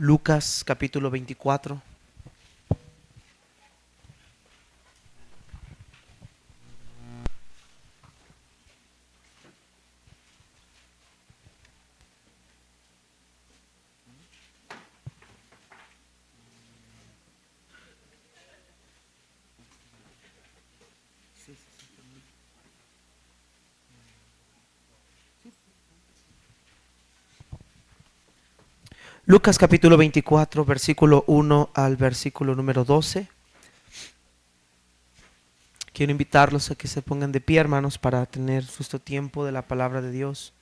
Lucas capítulo 24. Lucas capítulo 24, versículo 1 al versículo número 12. Quiero invitarlos a que se pongan de pie, hermanos, para tener justo tiempo de la palabra de Dios.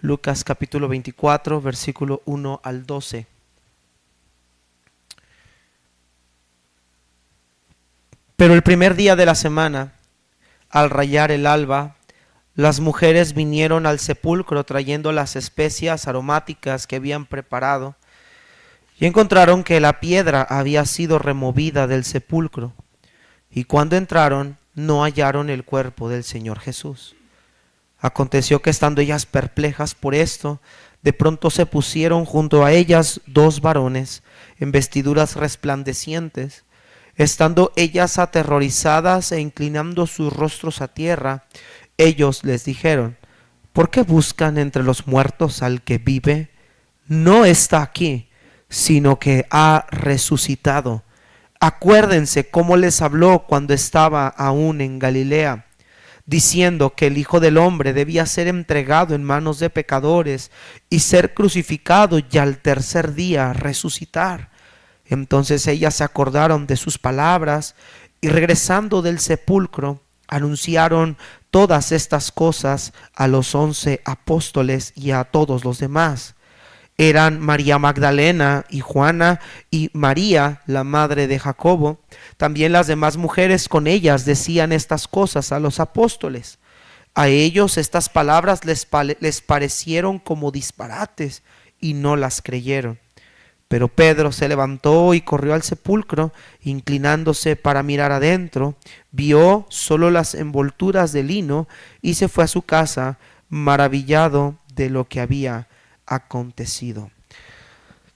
Lucas capítulo 24, versículo 1 al 12. Pero el primer día de la semana, al rayar el alba, las mujeres vinieron al sepulcro trayendo las especias aromáticas que habían preparado y encontraron que la piedra había sido removida del sepulcro. Y cuando entraron, no hallaron el cuerpo del Señor Jesús. Aconteció que estando ellas perplejas por esto, de pronto se pusieron junto a ellas dos varones en vestiduras resplandecientes. Estando ellas aterrorizadas e inclinando sus rostros a tierra, ellos les dijeron: ¿por qué buscan entre los muertos al que vive? No está aquí, sino que ha resucitado. Acuérdense cómo les habló cuando estaba aún en Galilea, diciendo que el Hijo del Hombre debía ser entregado en manos de pecadores y ser crucificado y al tercer día resucitar. Entonces ellas se acordaron de sus palabras y regresando del sepulcro anunciaron todas estas cosas a los 11 apóstoles y a todos los demás. Eran María Magdalena y Juana y María, la madre de Jacobo. También las demás mujeres con ellas decían estas cosas a los apóstoles. A ellos estas palabras les parecieron como disparates y no las creyeron. Pero Pedro se levantó y corrió al sepulcro, inclinándose para mirar adentro, vio solo las envolturas de lino y se fue a su casa, maravillado de lo que había acontecido.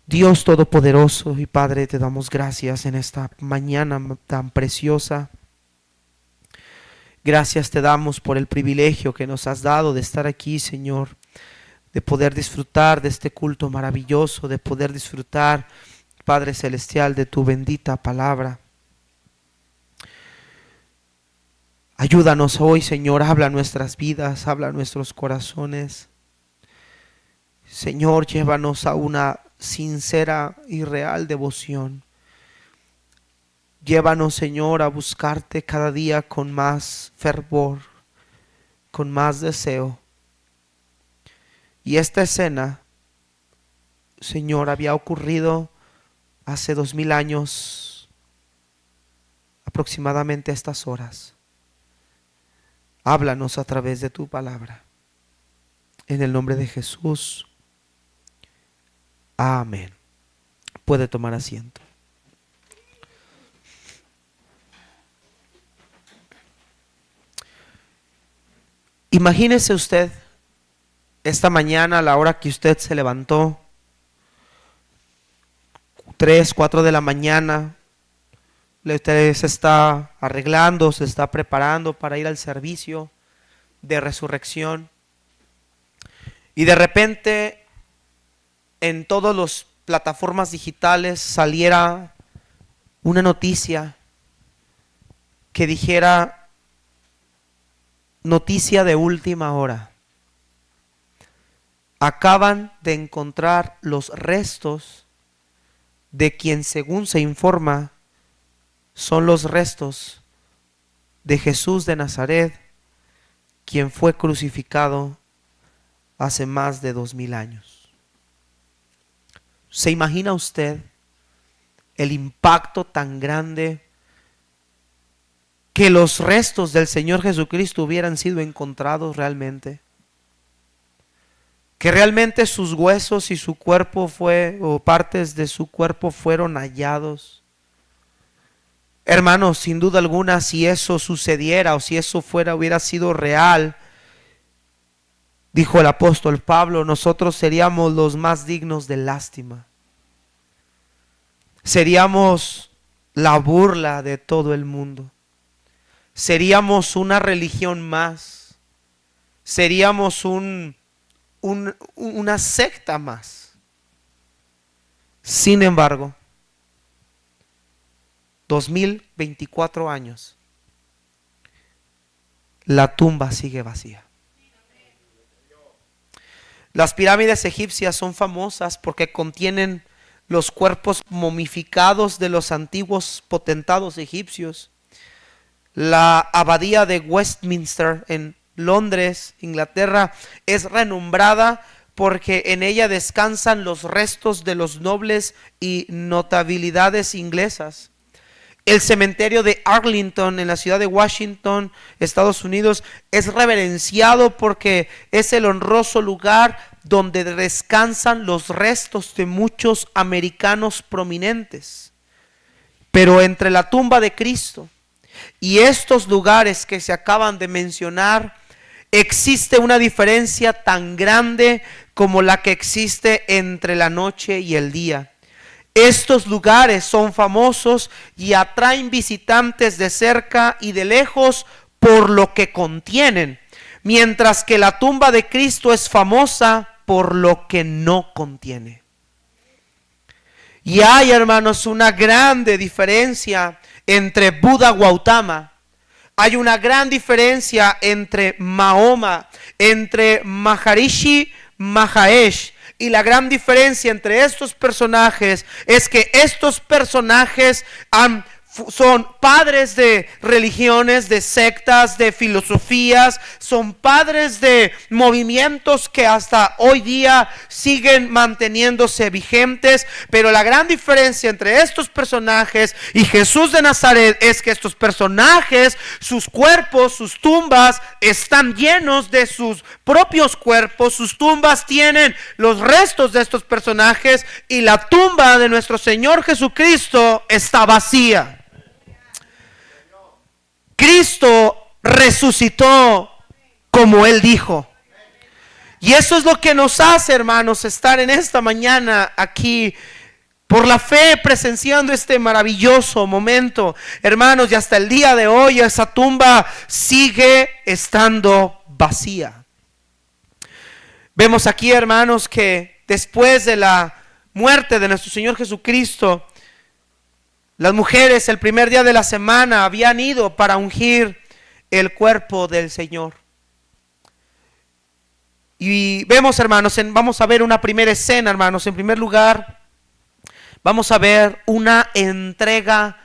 Dios Todopoderoso y Padre, te damos gracias en esta mañana tan preciosa. Gracias te damos por el privilegio que nos has dado de estar aquí, Señor, de poder disfrutar de este culto maravilloso, de poder disfrutar, Padre Celestial, de tu bendita palabra. Ayúdanos hoy, Señor, habla nuestras vidas, habla nuestros corazones. Señor, llévanos a una sincera y real devoción. Llévanos, Señor, a buscarte cada día con más fervor, con más deseo. Y esta escena, Señor, había ocurrido hace 2000 años, aproximadamente a estas horas. Háblanos a través de tu palabra. En el nombre de Jesús. Amén. Puede tomar asiento. Imagínese usted esta mañana a la hora que usted se levantó, 3, 4 de la mañana, usted se está arreglando, se está preparando para ir al servicio de resurrección y de repente en todas las plataformas digitales saliera una noticia que dijera: noticia de última hora. Acaban de encontrar los restos de quien, según se informa, son los restos de Jesús de Nazaret, quien fue crucificado hace más de 2000 años. ¿Se imagina usted el impacto tan grande que los restos del Señor Jesucristo hubieran sido encontrados realmente? Que realmente sus huesos y su cuerpo o partes de su cuerpo fueron hallados. Hermanos, sin duda alguna, si eso sucediera o si eso hubiera sido real, dijo el apóstol Pablo, nosotros seríamos los más dignos de lástima. seríamos la burla de todo el mundo. Seríamos una religión más. Seríamos una secta más. Sin embargo, 2024 años, la tumba sigue vacía. Las pirámides egipcias son famosas porque contienen los cuerpos momificados de los antiguos potentados egipcios. La abadía de Westminster en Londres, Inglaterra, es renombrada porque en ella descansan los restos de los nobles y notabilidades inglesas. El cementerio de Arlington en la ciudad de Washington, Estados Unidos, es reverenciado porque es el honroso lugar donde descansan los restos de muchos americanos prominentes. Pero entre la tumba de Cristo y estos lugares que se acaban de mencionar, existe una diferencia tan grande como la que existe entre la noche y el día. Estos lugares son famosos y atraen visitantes de cerca y de lejos por lo que contienen, mientras que la tumba de Cristo es famosa por lo que no contiene. Y hay, hermanos, una grande diferencia entre Buda Gautama. Hay una gran diferencia entre Mahoma, entre Maharishi Mahesh. Y la gran diferencia entre estos personajes es que estos personajes son padres de religiones, de sectas, de filosofías, son padres de movimientos que hasta hoy día siguen manteniéndose vigentes, pero la gran diferencia entre estos personajes y Jesús de Nazaret es que estos personajes, sus cuerpos, sus tumbas están llenos de sus propios cuerpos, sus tumbas tienen los restos de estos personajes y la tumba de nuestro Señor Jesucristo está vacía. Cristo resucitó como Él dijo. Y eso es lo que nos hace, hermanos, estar en esta mañana aquí por la fe presenciando este maravilloso momento. Hermanos, y hasta el día de hoy esa tumba sigue estando vacía. Vemos aquí, hermanos, que después de la muerte de nuestro Señor Jesucristo, las mujeres el primer día de la semana habían ido para ungir el cuerpo del Señor. Y vemos, hermanos, vamos a ver una primera escena, hermanos. En primer lugar, vamos a ver una entrega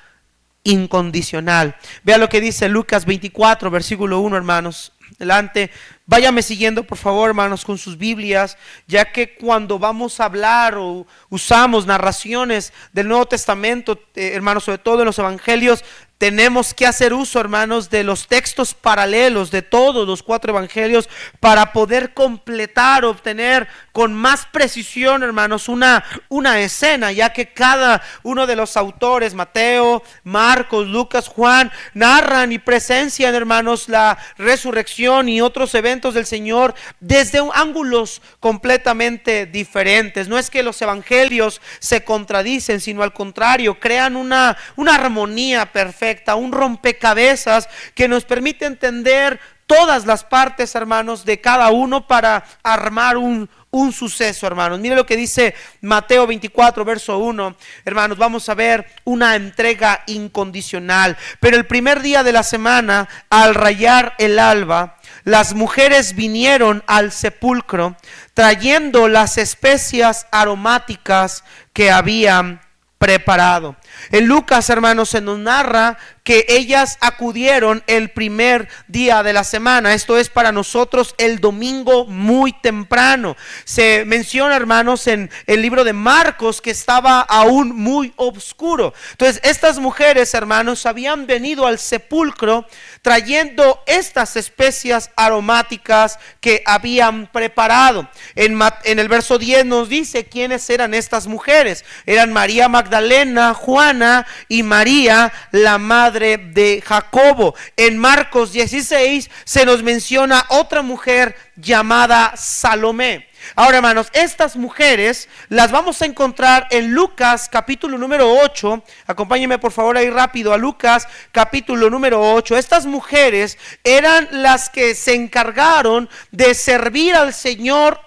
incondicional. Vea lo que dice Lucas 24, versículo 1, hermanos. Adelante, váyame siguiendo por favor, hermanos, con sus Biblias, ya que cuando vamos a hablar o usamos narraciones del Nuevo Testamento, hermanos, sobre todo en los evangelios, tenemos que hacer uso, hermanos, de los textos paralelos de todos los 4 evangelios para poder completar, obtener con más precisión, hermanos, una escena, ya que cada uno de los autores, Mateo, Marcos, Lucas, Juan, narran y presencian, hermanos, la resurrección y otros eventos del Señor desde ángulos completamente diferentes. No es que los evangelios se contradicen, sino al contrario, crean una armonía perfecta, un rompecabezas que nos permite entender todas las partes, hermanos, de cada uno para armar un suceso, hermanos. Mire lo que dice Mateo 24, verso 1. Hermanos, vamos a ver una entrega incondicional. Pero el primer día de la semana, al rayar el alba, las mujeres vinieron al sepulcro trayendo las especias aromáticas que habían preparado. En Lucas, hermanos, se nos narra que ellas acudieron el primer día de la semana. Esto es para nosotros el domingo muy temprano. Se menciona, hermanos, en el libro de Marcos que estaba aún muy oscuro. Entonces, estas mujeres, hermanos, habían venido al sepulcro trayendo estas especias aromáticas que habían preparado. En el verso 10 nos dice quiénes eran estas mujeres. Eran María Magdalena, Juana y María, la madre de Jacobo. En Marcos 16 se nos menciona otra mujer llamada Salomé. Ahora, hermanos, estas mujeres las vamos a encontrar en Lucas capítulo número 8. Acompáñenme por favor ahí rápido a Lucas capítulo número 8. Estas mujeres eran las que se encargaron de servir al Señor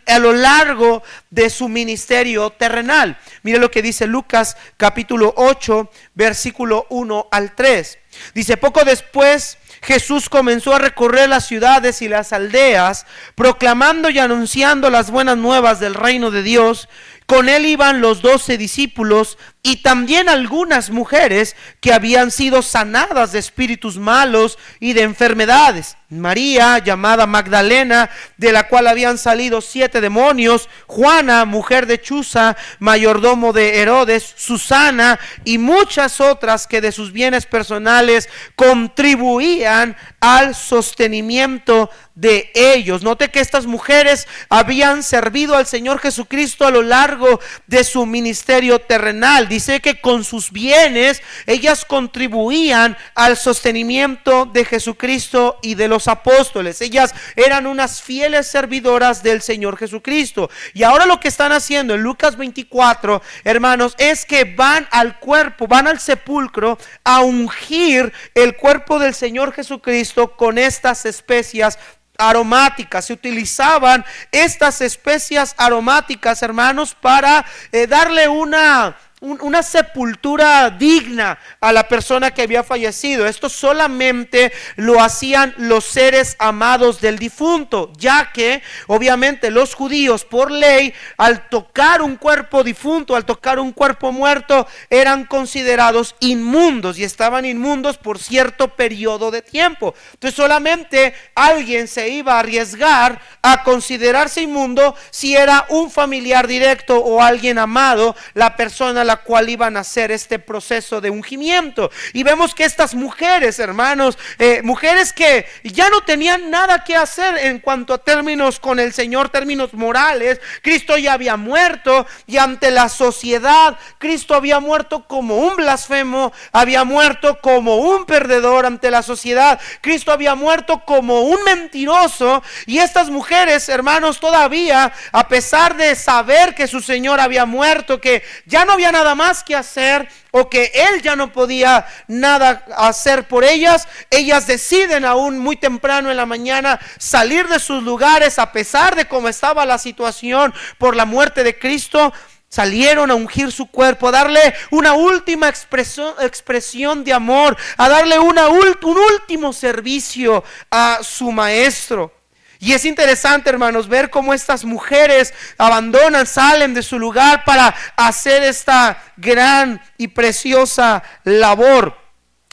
a lo largo de su ministerio terrenal. Mire lo que dice Lucas capítulo 8, versículo 1 al 3. Dice: poco después Jesús comenzó a recorrer las ciudades y las aldeas, proclamando y anunciando las buenas nuevas del reino de Dios. Con él iban los 12 discípulos y también algunas mujeres que habían sido sanadas de espíritus malos y de enfermedades. María, llamada Magdalena, de la cual habían salido 7 demonios, Juana, mujer de Chuza, mayordomo de Herodes, Susana y muchas otras que de sus bienes personales contribuían al sostenimiento de ellos. Note que estas mujeres habían servido al Señor Jesucristo a lo largo de su ministerio terrenal. Dice que con sus bienes ellas contribuían al sostenimiento de Jesucristo y de los apóstoles. Ellas eran unas fieles servidoras del Señor Jesucristo. Y ahora lo que están haciendo en Lucas 24, hermanos, es que van al cuerpo, van al sepulcro a ungir el cuerpo del Señor Jesucristo con estas especias aromáticas. Se utilizaban estas especias aromáticas, hermanos, para darle una sepultura digna a la persona que había fallecido. Esto solamente lo hacían los seres amados del difunto, ya que obviamente los judíos por ley, al tocar un cuerpo difunto, al tocar un cuerpo muerto, eran considerados inmundos y estaban inmundos por cierto periodo de tiempo. Entonces solamente alguien se iba a arriesgar a considerarse inmundo si era un familiar directo o alguien amado, la persona a la cual iban a hacer este proceso de ungimiento. Y vemos que estas mujeres, hermanos, mujeres que ya no tenían nada que hacer en cuanto a términos con el Señor, términos morales. Cristo ya había muerto y ante la sociedad Cristo había muerto como un blasfemo, había muerto como un perdedor ante la sociedad. Cristo había muerto como un mentiroso, y estas mujeres, hermanos, todavía, a pesar de saber que su Señor había muerto, que ya no había nada más que hacer, o que Él ya no podía nada hacer por ellas, ellas deciden aún muy temprano en la mañana salir de sus lugares, a pesar de cómo estaba la situación por la muerte de Cristo. Salieron a ungir su cuerpo, a darle una última expresión de amor, a darle un último servicio a su maestro. Y es interesante, hermanos, ver cómo estas mujeres abandonan, salen de su lugar para hacer esta gran y preciosa labor.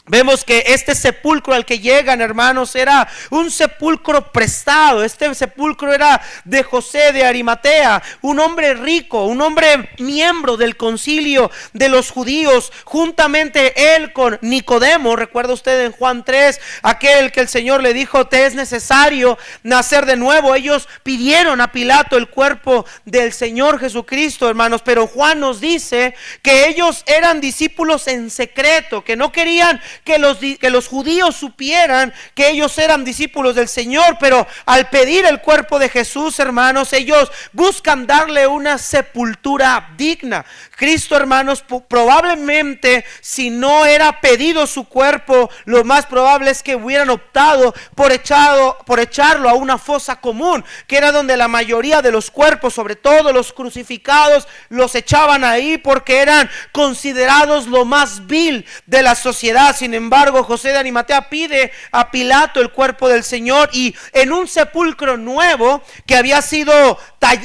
Vemos que este sepulcro al que llegan, hermanos, era un sepulcro prestado. Este sepulcro era de José de Arimatea, un hombre rico, un hombre miembro del concilio de los judíos, juntamente él con Nicodemo. Recuerda usted en Juan 3, aquel que el Señor le dijo: te es necesario nacer de nuevo. Ellos pidieron a Pilato el cuerpo del Señor Jesucristo, hermanos, pero Juan nos dice que ellos eran discípulos en secreto, que no querían que los judíos supieran que ellos eran discípulos del Señor. Pero al pedir el cuerpo de Jesús, hermanos, ellos buscan darle una sepultura digna. Cristo, hermanos, probablemente si no era pedido su cuerpo, lo más probable es que hubieran optado por echarlo a una fosa común, que era donde la mayoría de los cuerpos, sobre todo los crucificados, los echaban ahí porque eran considerados lo más vil de la sociedad. Sin embargo, José de Arimatea pide a Pilato el cuerpo del Señor, y en un sepulcro nuevo que había sido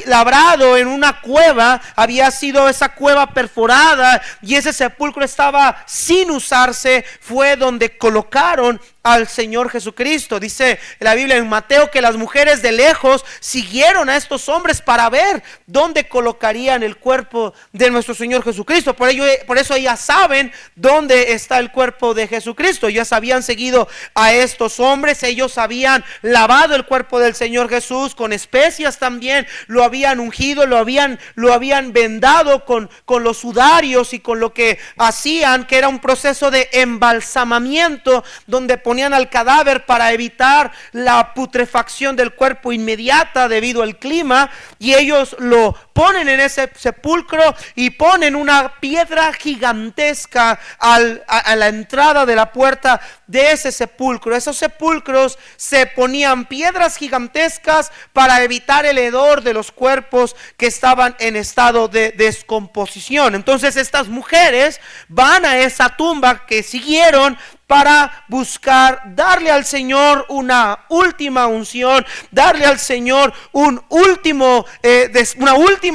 labrado en una cueva, había sido esa cueva perforada y ese sepulcro estaba sin usarse, fue donde colocaron al Señor Jesucristo. Dice la Biblia en Mateo que las mujeres de lejos siguieron a estos hombres para ver dónde colocarían el cuerpo de nuestro Señor Jesucristo. Por eso ellas saben dónde está el cuerpo de Jesucristo. Ellas habían seguido a estos hombres, ellos habían lavado el cuerpo del Señor Jesús con especias también, lo habían ungido, lo habían vendado con los sudarios y con lo que hacían, que era un proceso de embalsamamiento, donde ponían al cadáver para evitar la putrefacción del cuerpo inmediata debido al clima, y ellos lo ponen en ese sepulcro y ponen una piedra gigantesca a la entrada de la puerta de ese sepulcro. Esos sepulcros se ponían piedras gigantescas para evitar el hedor de los cuerpos que estaban en estado de descomposición. Entonces estas mujeres van a esa tumba que siguieron para buscar darle al Señor una última unción, darle al Señor una última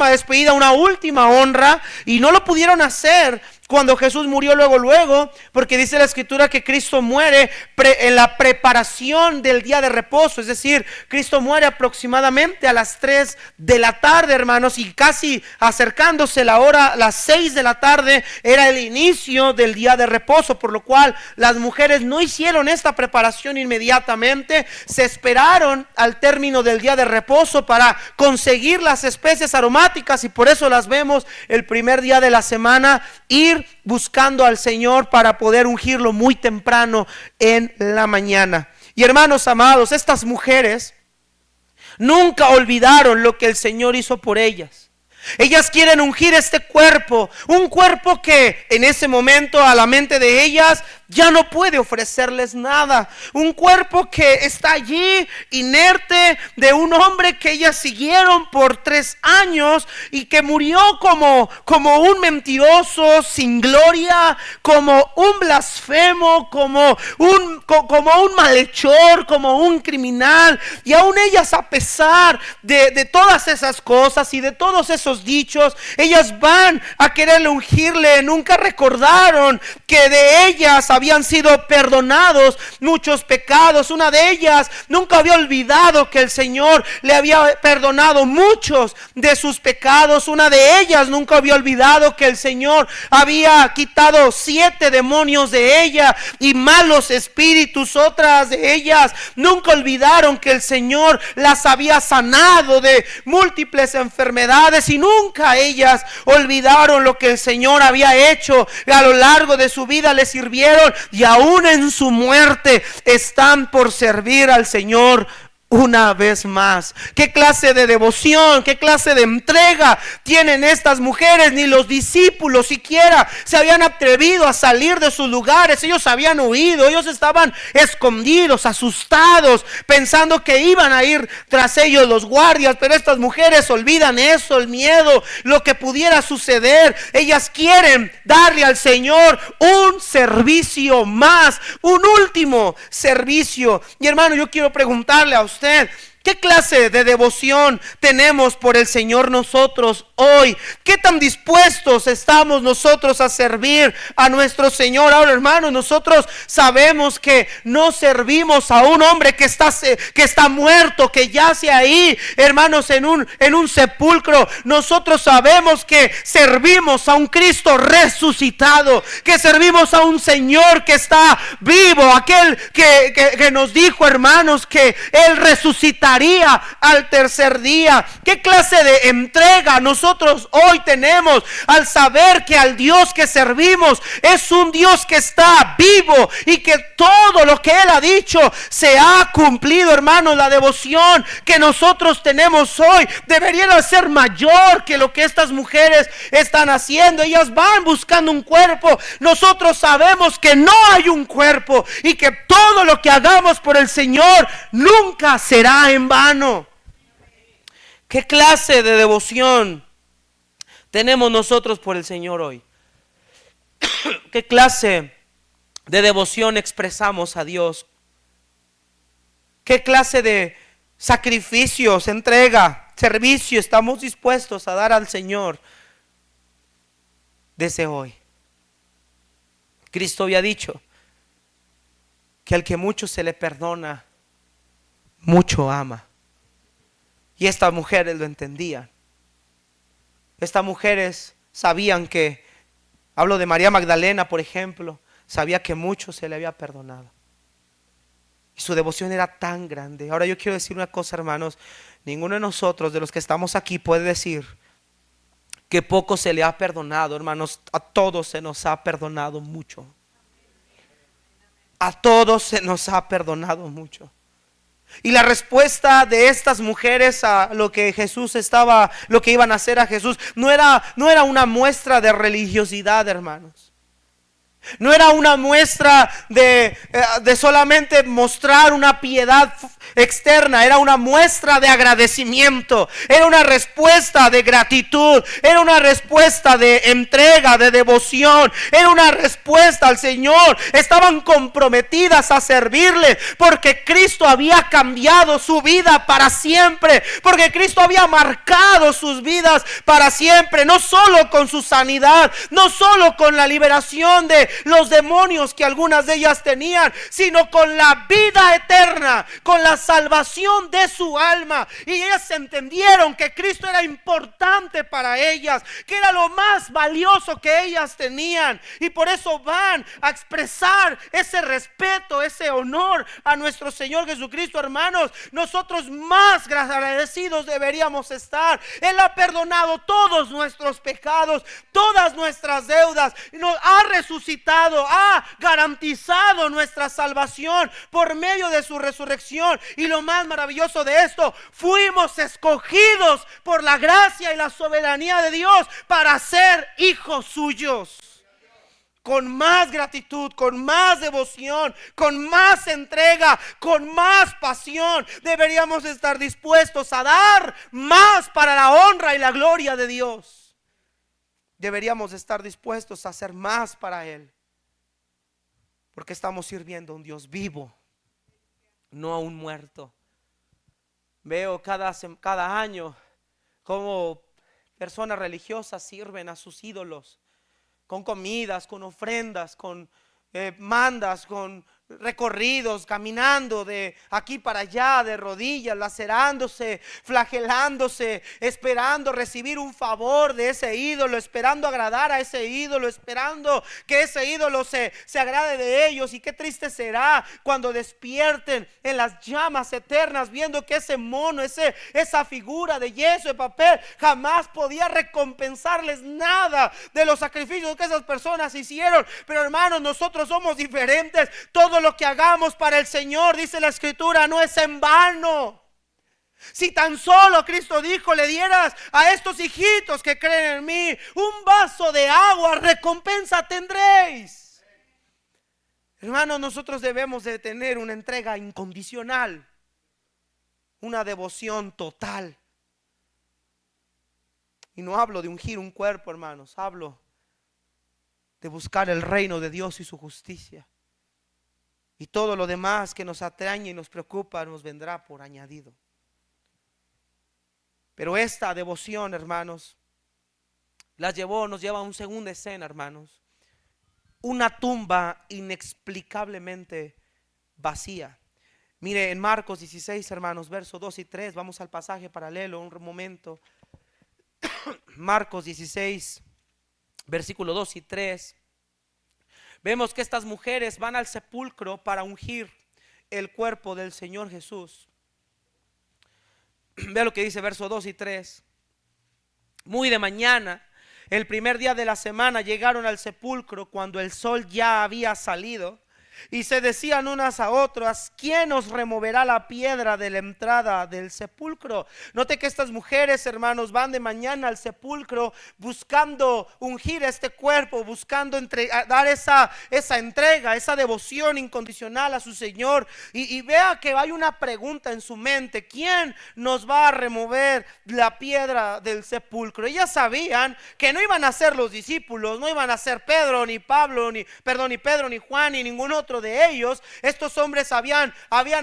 despedida, una última honra, y no lo pudieron hacer cuando Jesús murió luego, porque dice la Escritura que Cristo muere en la preparación del día de reposo. Es decir, Cristo muere aproximadamente a las 3 de la tarde, hermanos, y casi acercándose la hora, las 6 de la tarde, era el inicio del día de reposo, por lo cual las mujeres no hicieron esta preparación inmediatamente, se esperaron al término del día de reposo para conseguir las especias aromáticas, y por eso las vemos el primer día de la semana ir buscando al Señor para poder ungirlo muy temprano en la mañana. Y hermanos amados, estas mujeres nunca olvidaron lo que el Señor hizo por ellas. Ellas quieren ungir este cuerpo, un cuerpo que en ese momento a la mente de ellas ya no puede ofrecerles nada, un cuerpo que está allí inerte, de un hombre que ellas siguieron por 3 años y que murió como un mentiroso sin gloria, como un blasfemo, como un malhechor, como un criminal. Y aún ellas, a pesar de todas esas cosas y de todos esos dichos, ellas van a querer ungirle. Nunca recordaron que de ellas habían sido perdonados muchos pecados. Una de ellas nunca había olvidado que el Señor le había perdonado muchos de sus pecados. Una de ellas nunca había olvidado que el Señor había quitado 7 demonios de ella y malos espíritus. Otras de ellas nunca olvidaron que el Señor las había sanado de múltiples enfermedades, y nunca ellas olvidaron lo que el Señor había hecho a lo largo de su vida. Le sirvieron y aún en su muerte están por servir al Señor una vez más. ¿Qué clase de devoción, qué clase de entrega tienen estas mujeres? Ni los discípulos siquiera se habían atrevido a salir de sus lugares. Ellos habían huido, ellos estaban escondidos, asustados, pensando que iban a ir tras ellos los guardias. Pero estas mujeres olvidan eso, el miedo, lo que pudiera suceder. Ellas quieren darle al Señor un servicio más, un último servicio. Y hermano, yo quiero preguntarle a usted, ¿qué clase de devoción tenemos por el Señor nosotros hoy? ¿Qué tan dispuestos estamos nosotros a servir a nuestro Señor? Ahora, hermanos, nosotros sabemos que no servimos a un hombre que está muerto, que yace ahí, hermanos, en un sepulcro. Nosotros sabemos que servimos a un Cristo resucitado, que servimos a un Señor que está vivo, aquel que nos dijo, hermanos, que Él resucitará al tercer día. ¿Qué clase de entrega nosotros hoy tenemos al saber que al Dios que servimos es un Dios que está vivo y que todo lo que Él ha dicho se ha cumplido? Hermanos, la devoción que nosotros tenemos hoy debería ser mayor que lo que estas mujeres están haciendo. Ellas van buscando un cuerpo. Nosotros sabemos que no hay un cuerpo y que todo lo que hagamos por el Señor nunca será en vano. ¿Qué clase de devoción tenemos nosotros por el Señor hoy? ¿Qué clase de devoción expresamos a Dios? ¿Qué clase de sacrificios, entrega, servicio estamos dispuestos a dar al Señor desde hoy? Cristo había dicho que al que mucho se le perdona, mucho ama. Y estas mujeres lo entendían. Estas mujeres sabían que, hablo de María Magdalena, por ejemplo, sabía que mucho se le había perdonado. Y su devoción era tan grande. Ahora yo quiero decir una cosa, hermanos. Ninguno de nosotros, de los que estamos aquí, puede decir que poco se le ha perdonado, hermanos. A todos se nos ha perdonado mucho. A todos se nos ha perdonado mucho. Y la respuesta de estas mujeres a lo que lo que iban a hacer a Jesús, no era una muestra de religiosidad, hermanos. No era una muestra de solamente mostrar una piedad externa. Era una muestra de agradecimiento. Era una respuesta de gratitud. Era una respuesta de entrega, de devoción. Era una respuesta al Señor. Estaban comprometidas a servirle, porque Cristo había cambiado su vida para siempre. Porque Cristo había marcado sus vidas para siempre. No solo con su sanidad, no solo con la liberación de los demonios que algunas de ellas tenían, sino con la vida eterna, con la salvación de su alma. Y ellas entendieron que Cristo era importante para ellas, que era lo más valioso que ellas tenían, y por eso van a expresar ese respeto, ese honor a nuestro Señor Jesucristo. Hermanos, nosotros más agradecidos deberíamos estar. Él ha perdonado todos nuestros pecados, todas nuestras deudas, nos ha resucitado, ha garantizado nuestra salvación por medio de su resurrección. Y lo más maravilloso de esto, fuimos escogidos por la gracia y la soberanía de Dios para ser hijos suyos. Con más gratitud, con más devoción, con más entrega, con más pasión, deberíamos estar dispuestos a dar más para la honra y la gloria de Dios. Deberíamos estar dispuestos a hacer más para Él, porque estamos sirviendo a un Dios vivo, no a un muerto. Veo cada año cómo personas religiosas sirven a sus ídolos, con comidas, con ofrendas, con mandas, con recorridos, caminando de aquí para allá, de rodillas, lacerándose, flagelándose, esperando recibir un favor de ese ídolo, esperando agradar a ese ídolo, esperando que ese ídolo se agrade de ellos. Y qué triste será cuando despierten en las llamas eternas, viendo que ese mono, esa figura de yeso, de papel, jamás podía recompensarles nada de los sacrificios que esas personas hicieron. Pero hermanos, nosotros somos diferentes. Todo lo que hagamos para el Señor, dice la Escritura, no es en vano. Si tan solo, Cristo dijo, le dieras a estos hijitos que creen en mí un vaso de agua, recompensa tendréis. Hermanos, nosotros debemos de tener una entrega incondicional, una devoción total. Y no hablo de ungir un cuerpo, hermanos, hablo de buscar el reino de Dios y su justicia. Y todo lo demás que nos atañe y nos preocupa nos vendrá por añadido. Pero esta devoción, hermanos, nos lleva a una segunda escena, hermanos. Una tumba inexplicablemente vacía. Mire, en Marcos 16, hermanos, versos 2 y 3, vamos al pasaje paralelo un momento. Marcos 16, versículo 2 y 3. Vemos que estas mujeres van al sepulcro para ungir el cuerpo del Señor Jesús. Vea lo que dice verso 2 y 3. Muy de mañana, el primer día de la semana, llegaron al sepulcro cuando el sol ya había salido. Y se decían unas a otras: ¿quién nos removerá la piedra de la entrada del sepulcro? Note que estas mujeres, hermanos, van de mañana al sepulcro buscando ungir este cuerpo, buscando dar esa entrega, esa devoción incondicional a su Señor. Y vea que hay una pregunta en su mente: ¿quién nos va a remover la piedra del sepulcro? Ellas sabían que no iban a ser los discípulos, no iban a ser Pedro, ni Pedro, ni Juan, ni ningún otro de ellos. Estos hombres habían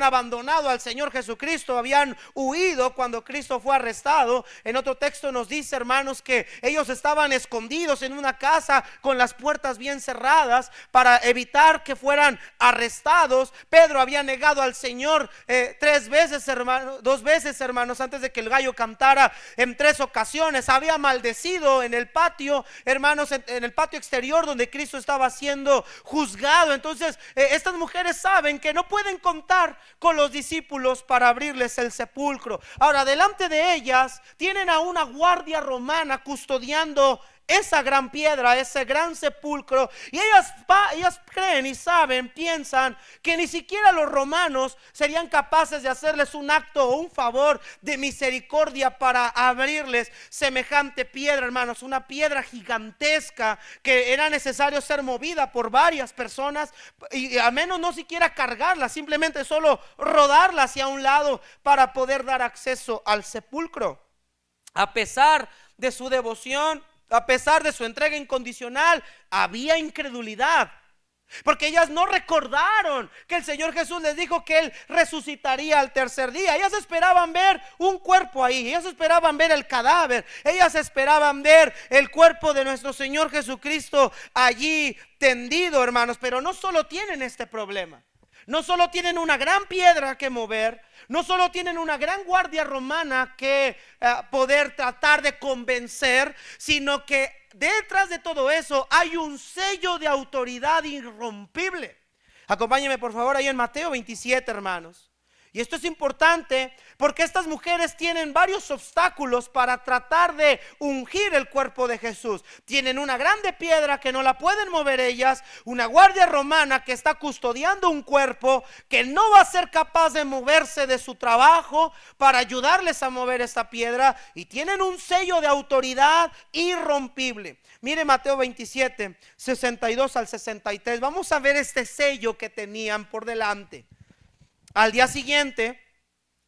abandonado al Señor Jesucristo, habían huido cuando Cristo fue arrestado. En otro texto nos dice, hermanos, que ellos estaban escondidos en una casa con las puertas bien cerradas para evitar que fueran arrestados. Pedro había negado al Señor 3 veces, hermanos, 2 veces, hermanos, antes de que el gallo cantara. En 3 ocasiones había maldecido en el patio, hermanos, en el patio exterior donde Cristo estaba siendo juzgado. Entonces estas mujeres saben que no pueden contar con los discípulos para abrirles el sepulcro. Ahora, delante de ellas tienen a una guardia romana custodiando esa gran piedra, ese gran sepulcro, y ellas creen y saben, piensan que ni siquiera los romanos serían capaces de hacerles un acto o un favor de misericordia para abrirles semejante piedra, hermanos, una piedra gigantesca que era necesario ser movida por varias personas, y a menos no siquiera cargarla, simplemente solo rodarla hacia un lado para poder dar acceso al sepulcro. A pesar de su devoción, a pesar de su entrega incondicional, había incredulidad, porque ellas no recordaron que el Señor Jesús les dijo que Él resucitaría al tercer día. Ellas esperaban ver un cuerpo ahí, ellas esperaban ver el cadáver, ellas esperaban ver el cuerpo de nuestro Señor Jesucristo allí tendido, hermanos. Pero no solo tienen este problema, no solo tienen una gran piedra que mover, no solo tienen una gran guardia romana que poder tratar de convencer, sino que detrás de todo eso hay un sello de autoridad irrompible. Acompáñenme por favor ahí en Mateo 27, hermanos. Y esto es importante porque estas mujeres tienen varios obstáculos para tratar de ungir el cuerpo de Jesús. Tienen una grande piedra que no la pueden mover ellas, una guardia romana que está custodiando un cuerpo que no va a ser capaz de moverse de su trabajo para ayudarles a mover esta piedra, y tienen un sello de autoridad irrompible. Mire Mateo 27, 62 al 63. Vamos a ver este sello que tenían por delante. Al día siguiente,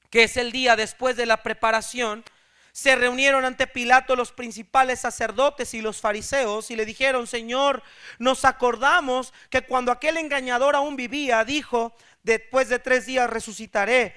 que es el día después de la preparación, se reunieron ante Pilato los principales sacerdotes y los fariseos y le dijeron: Señor, nos acordamos que cuando aquel engañador aún vivía, dijo: después de 3 días resucitaré.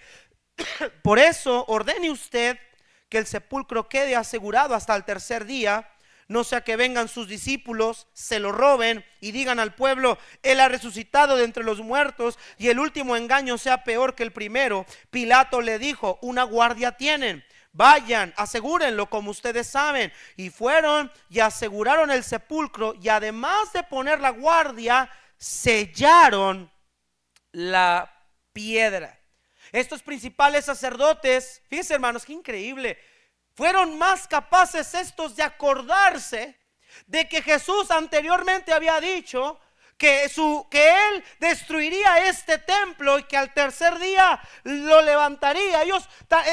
Por eso ordene usted que el sepulcro quede asegurado hasta el tercer día, no sea que vengan sus discípulos, se lo roben y digan al pueblo: Él ha resucitado de entre los muertos, y el último engaño sea peor que el primero. Pilato le dijo: una guardia tienen, vayan, asegúrenlo como ustedes saben. Y fueron y aseguraron el sepulcro, y además de poner la guardia, sellaron la piedra. Estos principales sacerdotes, fíjense hermanos, qué increíble, fueron más capaces estos de acordarse de que Jesús anteriormente había dicho que Él destruiría este templo y que al tercer día lo levantaría.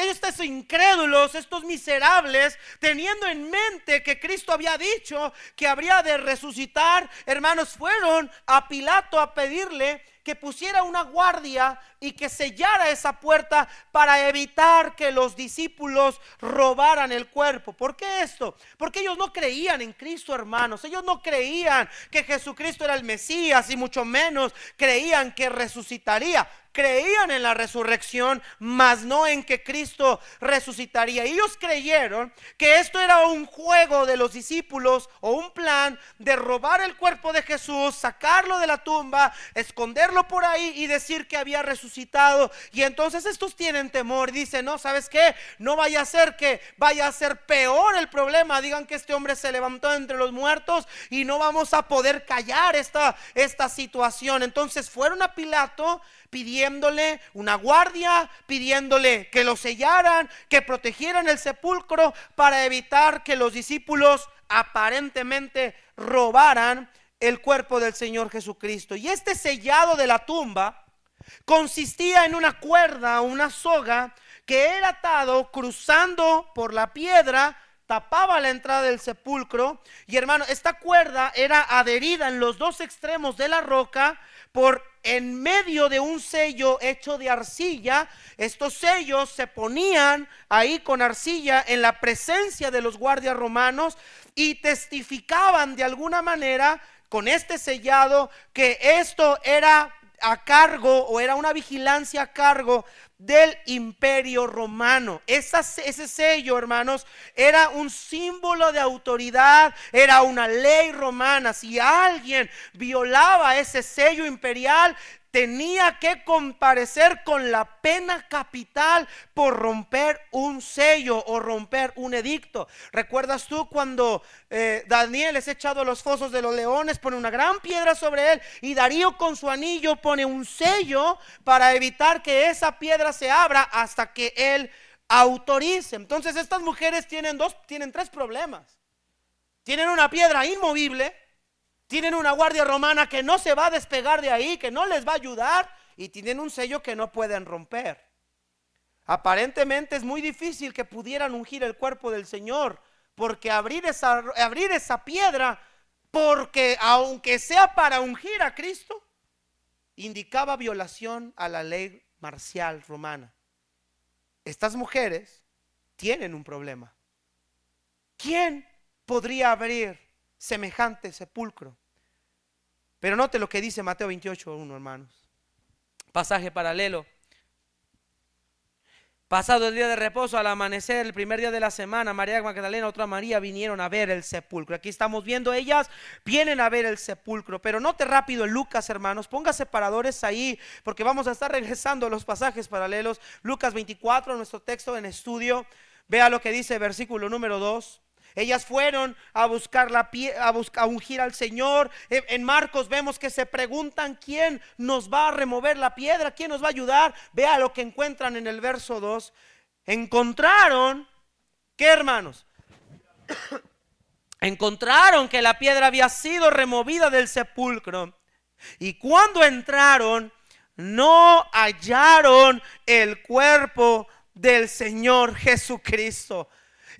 Estos incrédulos, estos miserables, teniendo en mente que Cristo había dicho que habría de resucitar, hermanos, fueron a Pilato a pedirle que pusiera una guardia y que sellara esa puerta para evitar que los discípulos robaran el cuerpo. ¿Por qué esto? Porque ellos no creían en Cristo, hermanos. Ellos no creían que Jesucristo era el Mesías, y mucho menos creían que resucitaría. Creían en la resurrección, mas no en que Cristo resucitaría. Ellos creyeron que esto era un juego de los discípulos o un plan de robar el cuerpo de Jesús, sacarlo de la tumba, esconderlo por ahí y decir que había resucitado. Y entonces estos tienen temor y dicen: no, ¿sabes qué? No vaya a ser que vaya a ser peor el problema. Digan que este hombre se levantó entre los muertos y no vamos a poder callar esta situación. Entonces fueron a Pilato pidiéndole una guardia, pidiéndole que lo sellaran, que protegieran el sepulcro para evitar que los discípulos aparentemente robaran el cuerpo del Señor Jesucristo. Y este sellado de la tumba consistía en una cuerda, una soga que era atado cruzando por la piedra, tapaba la entrada del sepulcro. Y hermano, esta cuerda era adherida en los dos extremos de la roca por en medio de un sello hecho de arcilla. Estos sellos se ponían ahí con arcilla en la presencia de los guardias romanos y testificaban de alguna manera con este sellado que esto era a cargo, o era una vigilancia a cargo del Imperio Romano. Ese sello, hermanos, era un símbolo de autoridad, era una ley romana. Si alguien violaba ese sello imperial, tenía que comparecer con la pena capital por romper un sello o romper un edicto. ¿Recuerdas tú cuando Daniel es echado a los fosos de los leones? Pone una gran piedra sobre él y Darío con su anillo pone un sello para evitar que esa piedra se abra hasta que él autorice. Entonces estas mujeres tienen 3 problemas. Tienen una piedra inmovible, tienen una guardia romana que no se va a despegar de ahí, que no les va a ayudar, y tienen un sello que no pueden romper. Aparentemente es muy difícil que pudieran ungir el cuerpo del Señor, porque abrir esa piedra, porque aunque sea para ungir a Cristo, indicaba violación a la ley marcial romana. Estas mujeres tienen un problema. ¿Quién podría abrir semejante sepulcro? Pero note lo que dice Mateo 28:1, hermanos. Pasaje paralelo. Pasado el día de reposo, al amanecer, el primer día de la semana, María Magdalena, otra María, vinieron a ver el sepulcro. Aquí estamos viendo, ellas vienen a ver el sepulcro. Pero note rápido en Lucas, hermanos, ponga separadores ahí, porque vamos a estar regresando a los pasajes paralelos. Lucas 24, nuestro texto en estudio. Vea lo que dice versículo número 2. Ellas fueron a buscar a ungir al Señor. En Marcos vemos que se preguntan quién nos va a remover la piedra, quién nos va a ayudar. Vea lo que encuentran en el verso 2. Encontraron, ¿qué, hermanos? Encontraron que la piedra había sido removida del sepulcro. Y cuando entraron, no hallaron el cuerpo del Señor Jesucristo.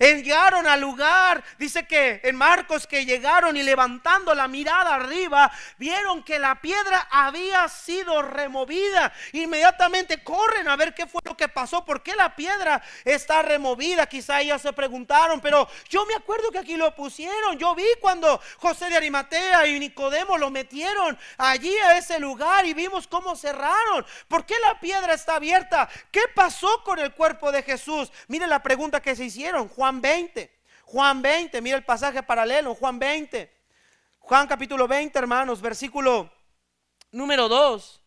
Llegaron al lugar, dice que en Marcos que llegaron y levantando la mirada arriba, vieron que la piedra había sido removida. Inmediatamente corren a ver qué fue lo que pasó, por qué la piedra está removida. Quizá ellas se preguntaron, pero yo me acuerdo que aquí lo pusieron. Yo vi cuando José de Arimatea y Nicodemo lo metieron allí a ese lugar y vimos cómo cerraron. ¿Por qué la piedra está abierta? ¿Qué pasó con el cuerpo de Jesús? Mire la pregunta que se hicieron. Juan 20, mira el pasaje paralelo, Juan 20, Juan capítulo 20, hermanos, versículo número 2.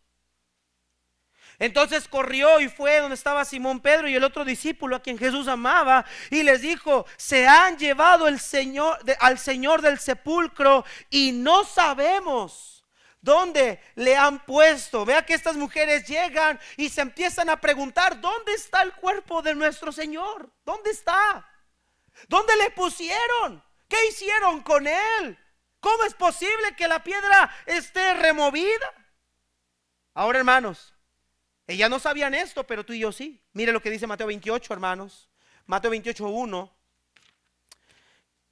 Entonces corrió y fue donde estaba Simón Pedro y el otro discípulo a quien Jesús amaba, y les dijo: se han llevado al Señor del sepulcro y no sabemos dónde le han puesto. Vea que estas mujeres llegan y se empiezan a preguntar: ¿dónde está el cuerpo de nuestro Señor? ¿Dónde está? ¿Dónde le pusieron? ¿Qué hicieron con él? ¿Cómo es posible que la piedra esté removida? Ahora, hermanos, ellas no sabían esto, pero tú y yo sí. Mire lo que dice Mateo 28, hermanos. Mateo 28:1.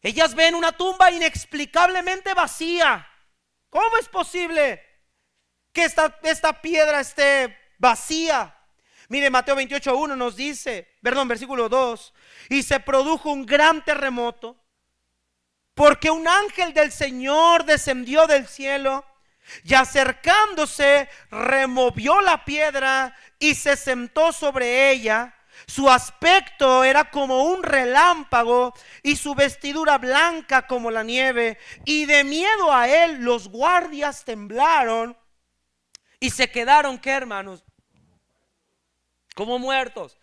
Ellas ven una tumba inexplicablemente vacía. ¿Cómo es posible que esta piedra esté vacía? Mire, Mateo 28:1 nos dice, versículo 2: y se produjo un gran terremoto, porque un ángel del Señor descendió del cielo y acercándose removió la piedra y se sentó sobre ella. Su aspecto era como un relámpago y su vestidura blanca como la nieve, y de miedo a él los guardias temblaron y se quedaron, ¿qué, hermanos? Como muertos.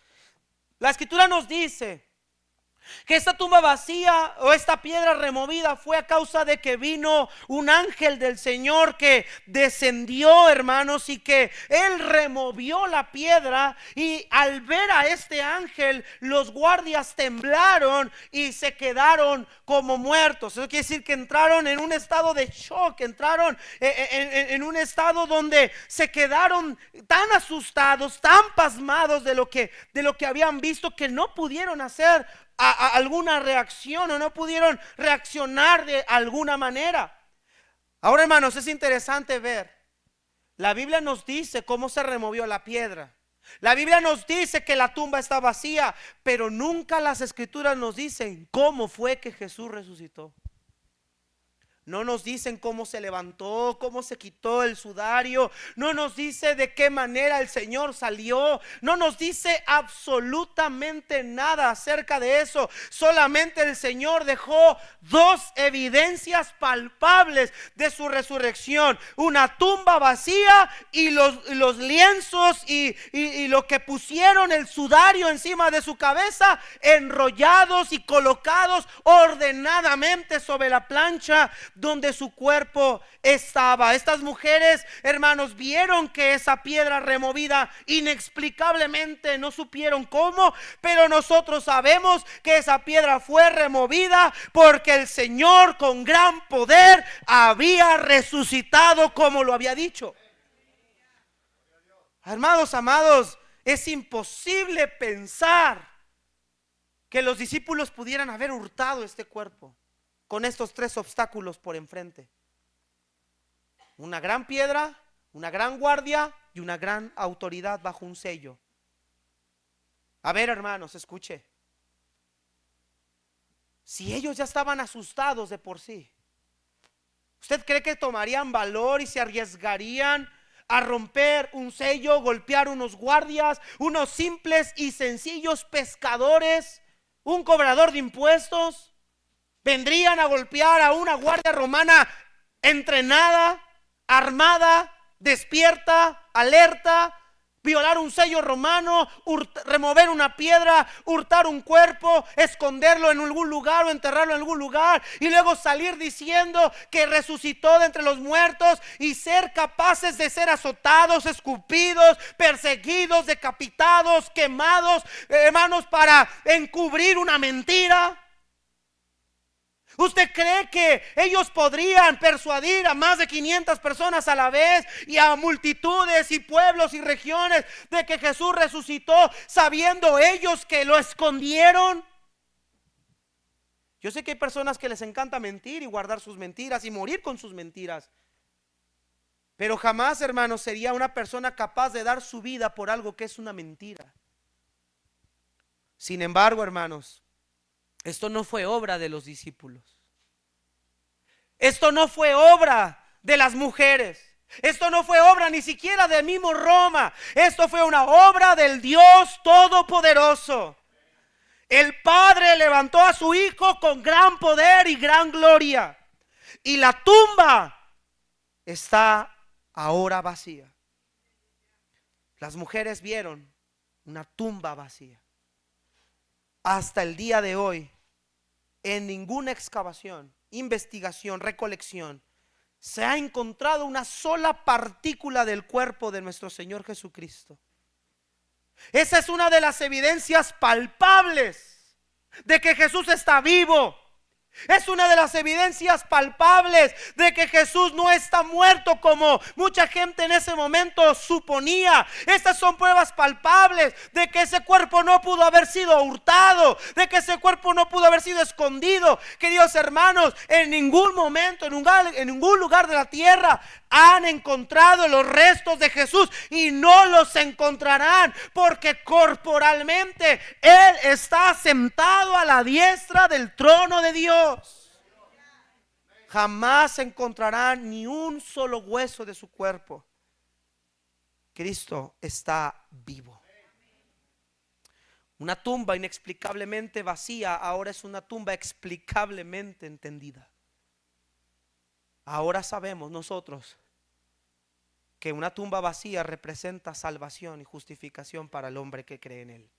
La escritura nos dice que esta tumba vacía o esta piedra removida fue a causa de que vino un ángel del Señor que descendió, hermanos, y que él removió la piedra. Y al ver a este ángel, los guardias temblaron y se quedaron como muertos. Eso quiere decir que entraron en un estado de shock, entraron en un estado donde se quedaron tan asustados, tan pasmados de lo que habían visto, que no pudieron hacer alguna reacción o no pudieron reaccionar de alguna manera. Ahora, hermanos, es interesante ver. La Biblia nos dice cómo se removió la piedra. La Biblia nos dice que la tumba está vacía, pero nunca las escrituras nos dicen cómo fue que Jesús resucitó. No nos dicen cómo se levantó, cómo se quitó el sudario. No nos dice de qué manera el Señor salió. No nos dice absolutamente nada acerca de eso. Solamente el Señor dejó dos evidencias palpables de su resurrección: una tumba vacía y los lienzos y lo que pusieron, el sudario encima de su cabeza, enrollados y colocados ordenadamente sobre la plancha donde su cuerpo estaba. Estas mujeres, hermanos, vieron que esa piedra removida inexplicablemente, no supieron cómo, pero nosotros sabemos que esa piedra fue removida porque el Señor con gran poder había resucitado como lo había dicho. Hermanos amados, es imposible pensar que los discípulos pudieran haber hurtado este cuerpo con estos tres obstáculos por enfrente: una gran piedra, una gran guardia y una gran autoridad bajo un sello. A ver, hermanos, escuche. Si ellos ya estaban asustados de por sí, ¿usted cree que tomarían valor y se arriesgarían a romper un sello, golpear unos guardias, unos simples y sencillos pescadores, un cobrador de impuestos? ¿Vendrían a golpear a una guardia romana entrenada, armada, despierta, alerta, violar un sello romano, remover una piedra, hurtar un cuerpo, esconderlo en algún lugar o enterrarlo en algún lugar y luego salir diciendo que resucitó de entre los muertos y ser capaces de ser azotados, escupidos, perseguidos, decapitados, quemados, hermanos, para encubrir una mentira? ¿Usted cree que ellos podrían persuadir a más de 500 personas a la vez y a multitudes y pueblos y regiones de que Jesús resucitó, sabiendo ellos que lo escondieron? Yo sé que hay personas que les encanta mentir y guardar sus mentiras y morir con sus mentiras, pero jamás, hermanos, sería una persona capaz de dar su vida por algo que es una mentira. Sin embargo, hermanos, esto no fue obra de los discípulos. Esto no fue obra de las mujeres. Esto no fue obra ni siquiera del mismo Roma. Esto fue una obra del Dios Todopoderoso. El Padre levantó a su Hijo con gran poder y gran gloria. Y la tumba está ahora vacía. Las mujeres vieron una tumba vacía. Hasta el día de hoy, en ninguna excavación, investigación, recolección, se ha encontrado una sola partícula del cuerpo de nuestro Señor Jesucristo. Esa es una de las evidencias palpables de que Jesús está vivo. Es una de las evidencias palpables de que Jesús no está muerto como mucha gente en ese momento suponía. Estas son pruebas palpables de que ese cuerpo no pudo haber sido hurtado, de que ese cuerpo no pudo haber sido escondido. Queridos hermanos, en ningún momento, en ningún lugar de la tierra han encontrado los restos de Jesús y no los encontrarán, porque corporalmente Él está sentado a la diestra del trono de Dios. Jamás encontrarán ni un solo hueso de su cuerpo. Cristo está vivo. Una tumba inexplicablemente vacía ahora es una tumba explicablemente entendida. Ahora sabemos nosotros que una tumba vacía representa salvación y justificación para el hombre que cree en Él.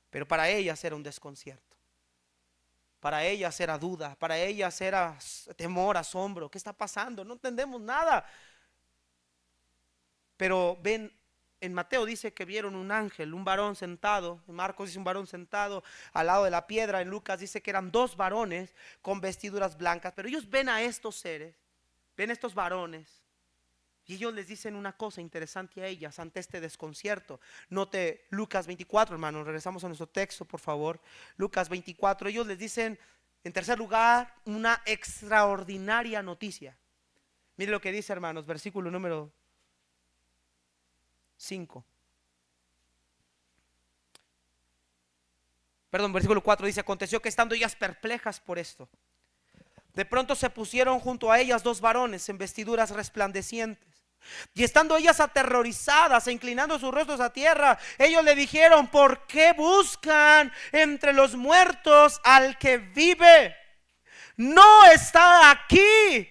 Pero para ellas era un desconcierto. Para ellas era duda. Para ellas era temor, asombro. ¿Qué está pasando? No entendemos nada. Pero ven, en Mateo dice que vieron un ángel, un varón sentado. En Marcos dice un varón sentado al lado de la piedra. En Lucas dice que eran dos varones con vestiduras blancas. Pero ellos ven a estos seres, ven a estos varones, y ellos les dicen una cosa interesante a ellas ante este desconcierto. Note Lucas 24, hermanos, regresamos a nuestro texto, por favor. Lucas 24, ellos les dicen, en tercer lugar, una extraordinaria noticia. Mire lo que dice, hermanos, versículo número 5. Perdón, versículo 4 dice: aconteció que estando ellas perplejas por esto, de pronto se pusieron junto a ellas dos varones en vestiduras resplandecientes. Y estando ellas aterrorizadas e inclinando sus rostros a tierra, ellos le dijeron: ¿por qué buscan entre los muertos al que vive? No está aquí,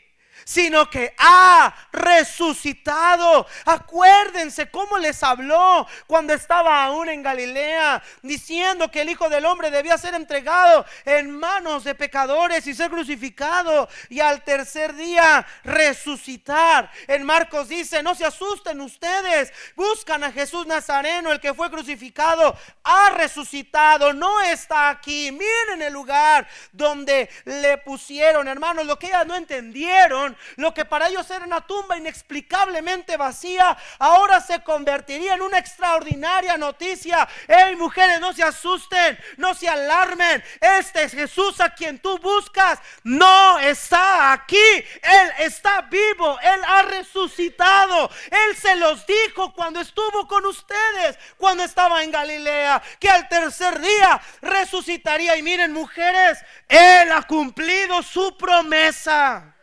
sino que ha resucitado. Acuérdense cómo les habló cuando estaba aún en Galilea, diciendo que el Hijo del Hombre debía ser entregado en manos de pecadores y ser crucificado, y al tercer día resucitar. En Marcos dice: no se asusten ustedes, buscan a Jesús Nazareno, el que fue crucificado, ha resucitado, no está aquí. Miren el lugar donde le pusieron. Hermanos, lo que ellas no entendieron, lo que para ellos era una tumba inexplicablemente vacía, ahora se convertiría en una extraordinaria noticia. Hey, mujeres, no se asusten, no se alarmen. Este Jesús a quien tú buscas no está aquí. Él está vivo, Él ha resucitado. Él se los dijo cuando estuvo con ustedes, cuando estaba en Galilea, que al tercer día resucitaría. Y miren, mujeres, Él ha cumplido su promesa.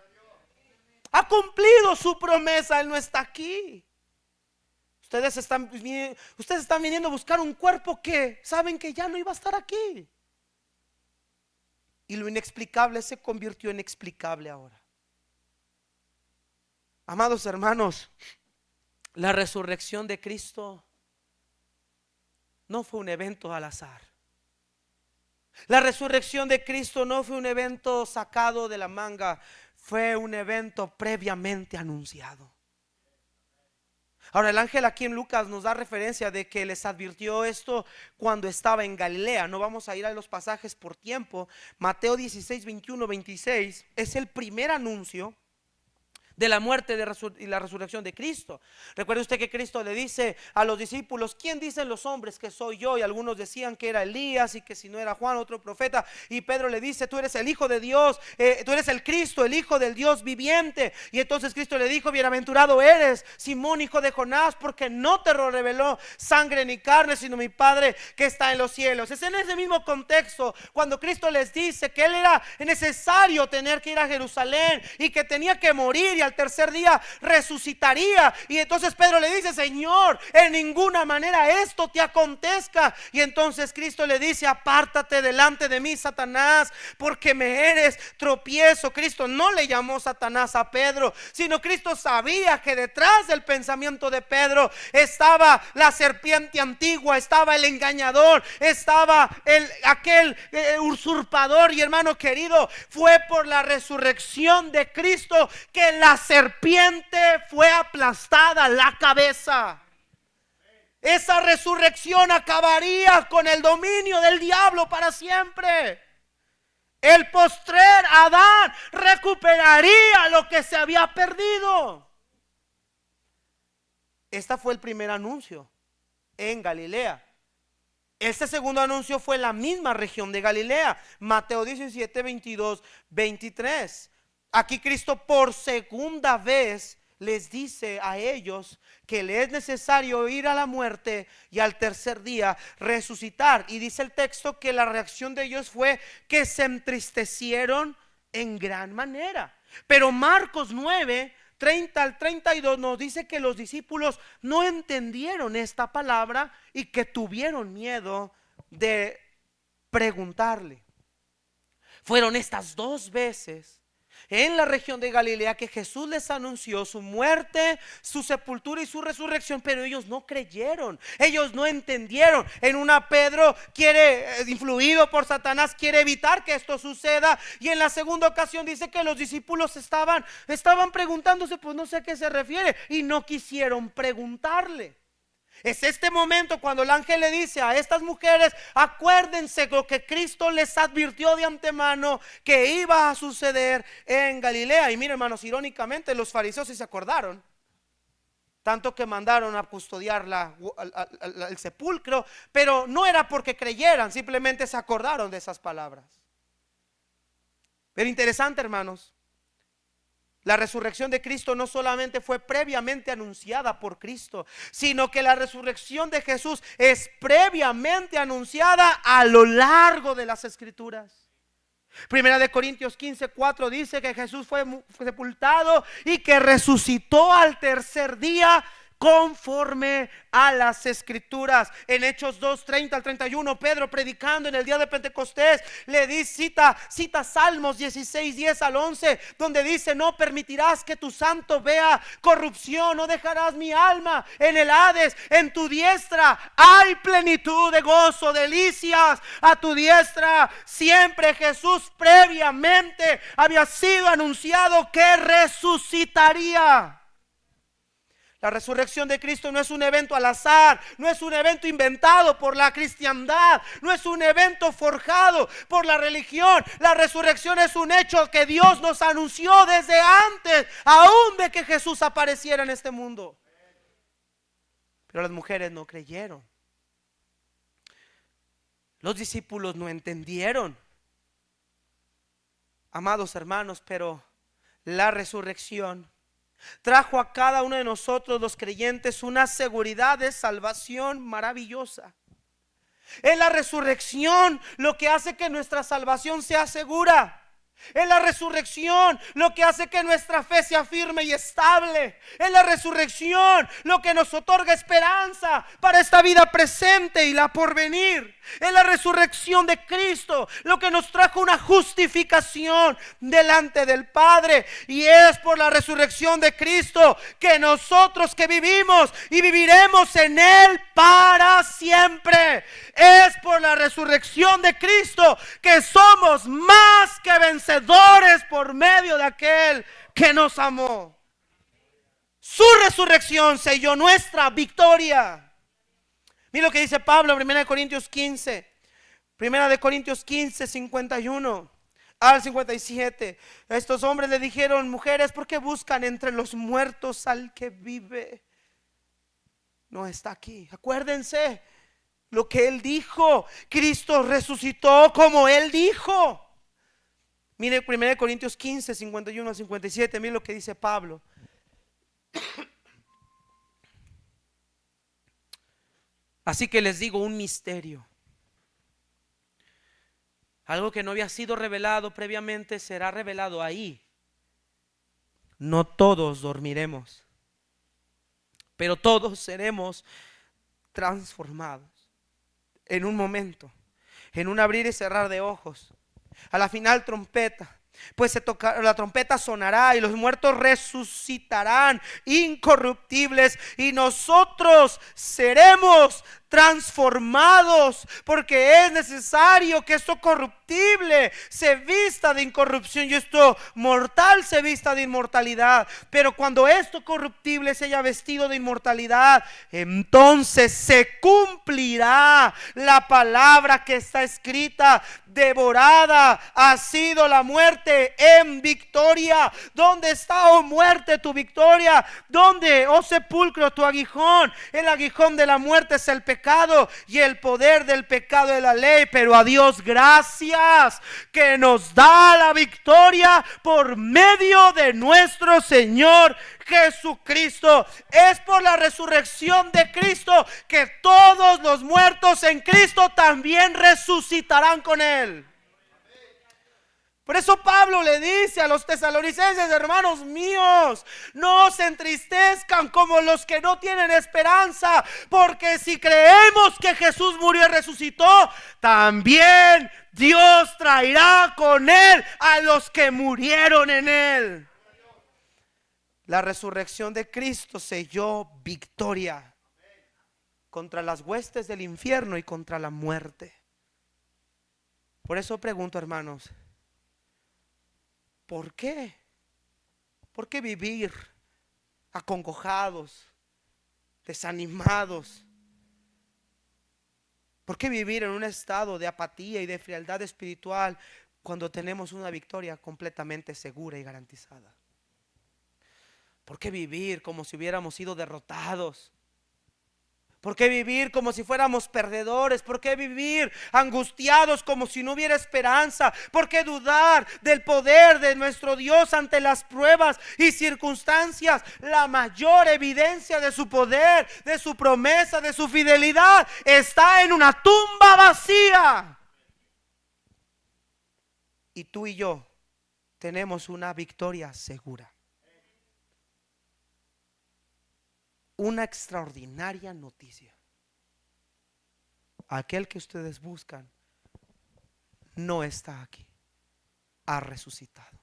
Ha cumplido su promesa. Él no está aquí. Ustedes están viniendo a buscar un cuerpo que saben que ya no iba a estar aquí. Y lo inexplicable se convirtió en explicable ahora. Amados hermanos, la resurrección de Cristo no fue un evento al azar. La resurrección de Cristo no fue un evento sacado de la manga, fue un evento previamente anunciado. Ahora, el ángel aquí en Lucas nos da referencia de que les advirtió esto cuando estaba en Galilea. No vamos a ir a los pasajes por tiempo. Mateo 16, 21, 26 es el primer anuncio de la muerte y la resurrección de Cristo. Recuerde usted que Cristo le dice a los discípulos: ¿quién dicen los hombres que soy yo? Y algunos decían que era Elías, y que si no era Juan, otro profeta. Y Pedro le dice: tú eres el Hijo de Dios, tú eres el Cristo, el Hijo del Dios viviente. Y entonces Cristo le dijo: bienaventurado eres, Simón, hijo de Jonás, porque no te lo reveló sangre ni carne, sino mi Padre que está en los cielos. Es en ese mismo contexto cuando Cristo les dice que Él era necesario tener que ir a Jerusalén y que tenía que morir, y al tercer día resucitaría. Y entonces Pedro le dice: Señor, en ninguna manera esto te acontezca. Y entonces Cristo le dice: apártate delante de mí, Satanás, porque me eres tropiezo. Cristo no le llamó Satanás a Pedro, sino Cristo sabía que detrás del pensamiento de Pedro estaba la serpiente antigua, estaba el engañador, estaba aquel usurpador. Y hermano querido, fue por la resurrección de Cristo que la serpiente fue aplastada la cabeza. Esa resurrección acabaría con el dominio del diablo para siempre. El postrer Adán recuperaría lo que se había perdido. Este fue el primer anuncio en Galilea. Este segundo anuncio fue en la misma región de Galilea. Mateo 17, 22, 23. Aquí Cristo por segunda vez les dice a ellos que le es necesario ir a la muerte y al tercer día resucitar. Y dice el texto que la reacción de ellos fue que se entristecieron en gran manera. Pero Marcos 9, 30 al 32 nos dice que los discípulos no entendieron esta palabra y que tuvieron miedo de preguntarle. Fueron estas dos veces en la región de Galilea que Jesús les anunció su muerte, su sepultura y su resurrección, pero ellos no creyeron, ellos no entendieron. En una, Pedro influido por Satanás, quiere evitar que esto suceda, y en la segunda ocasión dice que los discípulos estaban preguntándose: pues no sé a qué se refiere, y no quisieron preguntarle. Es este momento cuando el ángel le dice a estas mujeres: acuérdense lo que Cristo les advirtió de antemano que iba a suceder en Galilea. Y miren, hermanos, irónicamente los fariseos sí se acordaron, tanto que mandaron a custodiar el sepulcro, pero no era porque creyeran, simplemente se acordaron de esas palabras. Pero interesante, hermanos, la resurrección de Cristo no solamente fue previamente anunciada por Cristo, sino que la resurrección de Jesús es previamente anunciada a lo largo de las Escrituras. Primera de Corintios 15, 4 dice que Jesús fue sepultado y que resucitó al tercer día conforme a las Escrituras. En Hechos 2:30 al 31, Pedro, predicando en el día de Pentecostés, le dice, cita Salmos 16:10 al 11, donde dice: no permitirás que tu santo vea corrupción, no dejarás mi alma en el Hades. En tu diestra hay plenitud de gozo, delicias a tu diestra siempre. Jesús previamente había sido anunciado que resucitaría. La resurrección de Cristo no es un evento al azar, no es un evento inventado por la cristiandad, no es un evento forjado por la religión. La resurrección es un hecho que Dios nos anunció desde antes, aún de que Jesús apareciera en este mundo. Pero las mujeres no creyeron. Los discípulos no entendieron. Amados hermanos, pero la resurrección trajo a cada uno de nosotros los creyentes una seguridad de salvación maravillosa. Es la resurrección lo que hace que nuestra salvación sea segura. Es la resurrección lo que hace que nuestra fe sea firme y estable. Es la resurrección lo que nos otorga esperanza para esta vida presente y la porvenir. Es la resurrección de Cristo lo que nos trajo una justificación delante del Padre. Y es por la resurrección de Cristo que nosotros que vivimos y viviremos en Él para siempre. Es por la resurrección de Cristo que somos más que vencedores por medio de aquel que nos amó. Su resurrección selló nuestra victoria. Mira lo que dice Pablo en 1 Corintios 15. 1 Corintios 15, 51 al 57. Estos hombres le dijeron: mujeres, ¿por qué buscan entre los muertos al que vive? No está aquí. Acuérdense lo que Él dijo. Cristo resucitó como Él dijo. Mire 1 Corintios 15, 51 al 57. Mire lo que dice Pablo. Así que les digo un misterio. Algo que no había sido revelado previamente será revelado ahí. No todos dormiremos, pero todos seremos transformados en un momento, en un abrir y cerrar de ojos. A la final trompeta, pues la trompeta sonará y los muertos resucitarán incorruptibles y nosotros seremos transformados, porque es necesario que esto corruptible se vista de incorrupción y esto mortal se vista de inmortalidad. Pero cuando esto corruptible se haya vestido de inmortalidad, entonces se cumplirá la palabra que está escrita: devorada ha sido la muerte en victoria. ¿Dónde está, oh muerte, tu victoria? ¿Dónde, oh sepulcro, tu aguijón? El aguijón de la muerte es el pecado y el poder del pecado de la ley, pero a Dios gracias que nos da la victoria por medio de nuestro Señor Jesucristo. Es por la resurrección de Cristo que todos los muertos en Cristo también resucitarán con Él. Por eso Pablo le dice a los tesalonicenses: hermanos míos, no se entristezcan como los que no tienen esperanza, porque si creemos que Jesús murió y resucitó, también Dios traerá con Él a los que murieron en Él. La resurrección de Cristo selló victoria contra las huestes del infierno y contra la muerte. Por eso pregunto, hermanos, ¿por qué? ¿Por qué vivir acongojados, desanimados? ¿Por qué vivir en un estado de apatía y de frialdad espiritual cuando tenemos una victoria completamente segura y garantizada? ¿Por qué vivir como si hubiéramos sido derrotados? ¿Por qué vivir como si fuéramos perdedores? ¿Por qué vivir angustiados como si no hubiera esperanza? ¿Por qué dudar del poder de nuestro Dios ante las pruebas y circunstancias? La mayor evidencia de su poder, de su promesa, de su fidelidad está en una tumba vacía. Y tú y yo tenemos una victoria segura. una extraordinaria noticia. Aquel que ustedes buscan no está aquí, ha resucitado,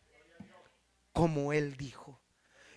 como Él dijo.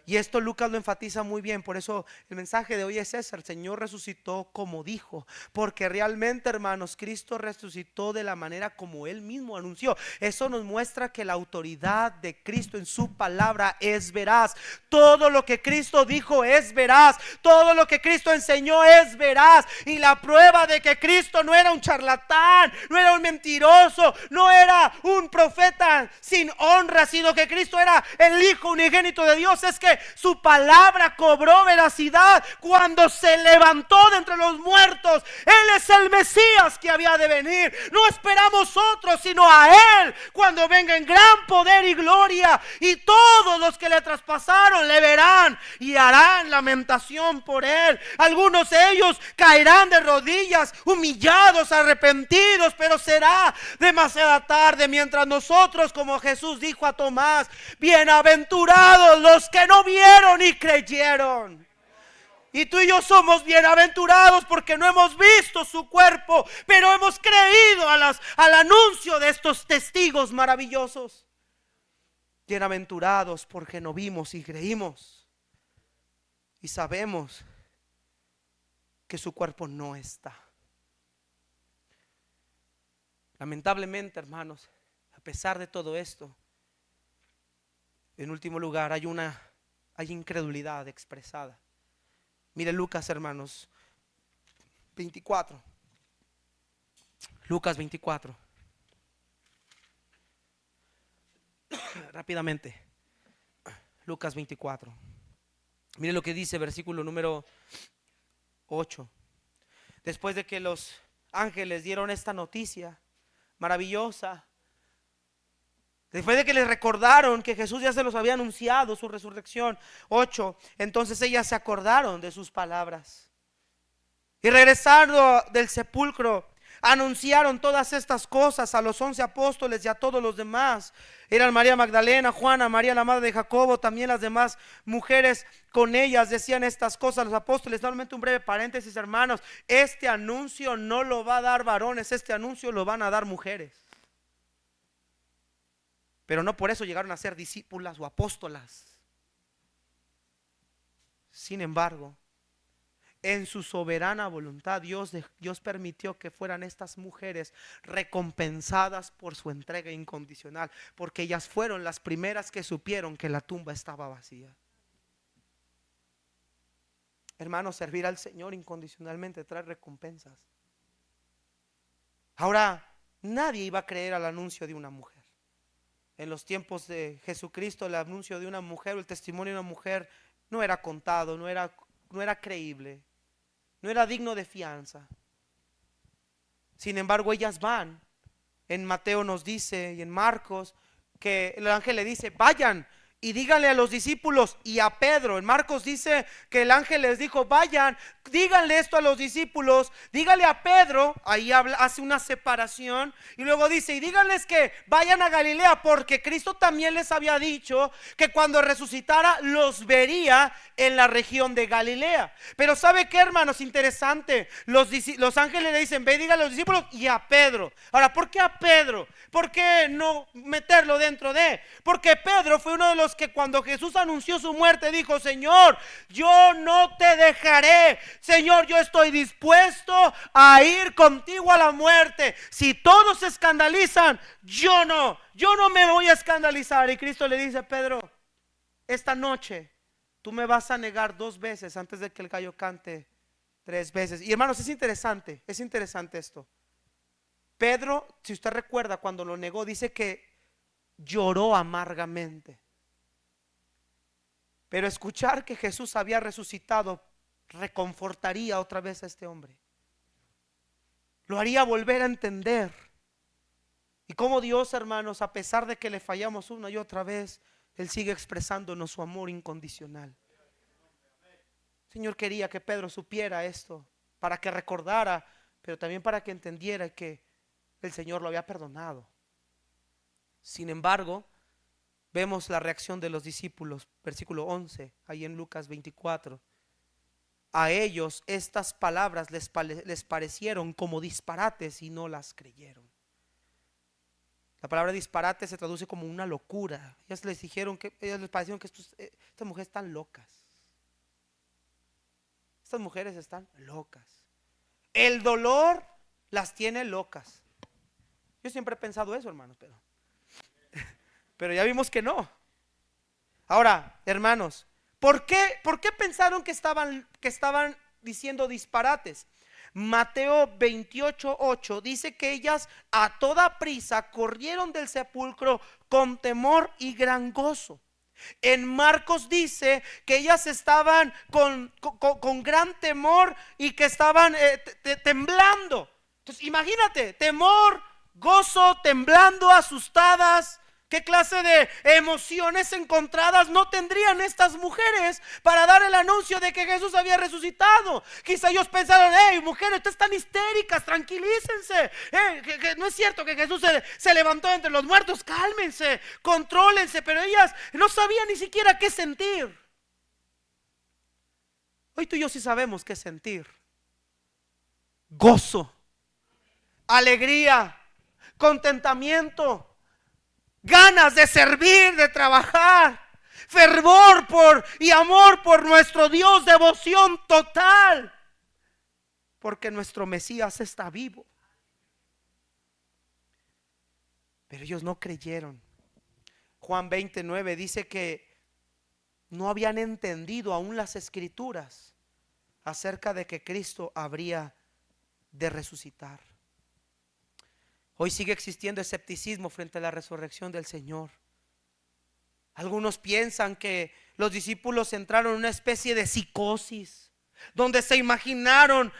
Y esto Lucas lo enfatiza muy bien. Por eso el mensaje de hoy es ese: el Señor resucitó como dijo. Porque realmente, hermanos, Cristo resucitó de la manera como Él mismo anunció. Eso nos muestra que la autoridad de Cristo en su palabra es veraz. Todo lo que Cristo dijo es veraz. Todo lo que Cristo enseñó es veraz. Y la prueba de que Cristo no era un charlatán, no era un mentiroso, no era un profeta sin honra, sino que Cristo era el Hijo unigénito de Dios, es que su palabra cobró veracidad cuando se levantó de entre los muertos. Él es el Mesías que había de venir. No esperamos otro sino a Él cuando venga en gran poder y gloria. Y todos los que le traspasaron le verán y harán lamentación por Él. Algunos de ellos caerán de rodillas, humillados, arrepentidos, pero será demasiada tarde. Mientras nosotros, como Jesús dijo a Tomás, bienaventurados los que no vieron y creyeron. Y tú y yo somos bienaventurados porque no hemos visto su cuerpo, pero hemos creído al anuncio de estos testigos maravillosos. Bienaventurados porque no vimos y creímos. Y sabemos que su cuerpo no está. Lamentablemente, hermanos, a pesar de todo esto, en último lugar hay incredulidad expresada. Mire Lucas, hermanos, 24. Lucas 24. Rápidamente. Lucas 24. Mire lo que dice versículo número 8. Después de que los ángeles dieron esta noticia maravillosa, después de que les recordaron que Jesús ya se los había anunciado su resurrección. 8. Entonces ellas se acordaron de sus palabras y regresando del sepulcro anunciaron todas estas cosas a los 11 apóstoles y a todos los demás. Eran María Magdalena, Juana, María la madre de Jacobo, también las demás mujeres con ellas decían estas cosas. Los apóstoles, solamente un breve paréntesis, hermanos, este anuncio no lo va a dar varones, este anuncio lo van a dar mujeres. Pero no por eso llegaron a ser discípulas o apóstolas. Sin embargo, en su soberana voluntad, Dios permitió que fueran estas mujeres recompensadas por su entrega incondicional, porque ellas fueron las primeras que supieron que la tumba estaba vacía. Hermanos, servir al Señor incondicionalmente trae recompensas. Ahora, nadie iba a creer al anuncio de una mujer. En los tiempos de Jesucristo, el anuncio de una mujer o el testimonio de una mujer no era contado, no era creíble, no era digno de fianza. Sin embargo, ellas van. En Mateo nos dice y en Marcos que el ángel le dice: vayan y díganle a los discípulos y a Pedro. En Marcos dice que el ángel les dijo: vayan, díganle esto a los discípulos, díganle a Pedro. Ahí hace una separación y luego dice: y díganles que vayan a Galilea, porque Cristo también les había dicho que cuando resucitara los vería en la región de Galilea. Pero ¿sabe qué, hermanos? Interesante. Los ángeles le dicen: ve y díganle a los discípulos y a Pedro. Ahora, ¿por qué a Pedro? ¿Por qué no meterlo dentro de? Porque Pedro fue uno de los que cuando Jesús anunció su muerte dijo: Señor, yo no te dejaré. Señor, yo estoy dispuesto a ir contigo a la muerte. Si todos se escandalizan, yo no me voy a escandalizar. Y Cristo le dice: Pedro, esta noche tú me vas a negar 2 veces antes de que el gallo cante 3 veces. Y hermanos, es interesante esto. Pedro, si usted recuerda, cuando lo negó, dice que lloró amargamente. Pero escuchar que Jesús había resucitado reconfortaría otra vez a este hombre. Lo haría volver a entender. Y como Dios, hermanos, a pesar de que le fallamos una y otra vez, Él sigue expresándonos su amor incondicional. El Señor quería que Pedro supiera esto, para que recordara, pero también para que entendiera que el Señor lo había perdonado. Sin embargo, vemos la reacción de los discípulos, versículo 11, ahí en Lucas 24. a ellos estas palabras les parecieron como disparates y no las creyeron. La palabra disparate se traduce como una locura. Ellas les parecieron que estas mujeres están locas. Estas mujeres están locas. El dolor las tiene locas. Yo siempre he pensado eso, hermanos, pero ya vimos que no. Ahora, hermanos, ¿por qué pensaron que estaban diciendo disparates? Mateo 28:8 dice que ellas a toda prisa corrieron del sepulcro con temor y gran gozo. En Marcos dice que ellas estaban con gran temor y que estaban temblando. Entonces imagínate, temor, gozo, temblando, asustadas. ¿Qué clase de emociones encontradas no tendrían estas mujeres para dar el anuncio de que Jesús había resucitado? Quizá ellos pensaron: hey, mujeres, ustedes están histéricas, tranquilícense. Que no es cierto que Jesús se levantó entre los muertos, cálmense, contrólense. Pero ellas no sabían ni siquiera qué sentir. Hoy tú y yo sí sabemos qué sentir: gozo, alegría, contentamiento, ganas de servir, de trabajar, fervor y amor por nuestro Dios, devoción total, porque nuestro Mesías está vivo. Pero ellos no creyeron. Juan 20:9 dice que no habían entendido aún las escrituras acerca de que Cristo habría de resucitar. Hoy sigue existiendo escepticismo frente a la resurrección del Señor. Algunos piensan que los discípulos entraron en una especie de psicosis, donde se imaginaron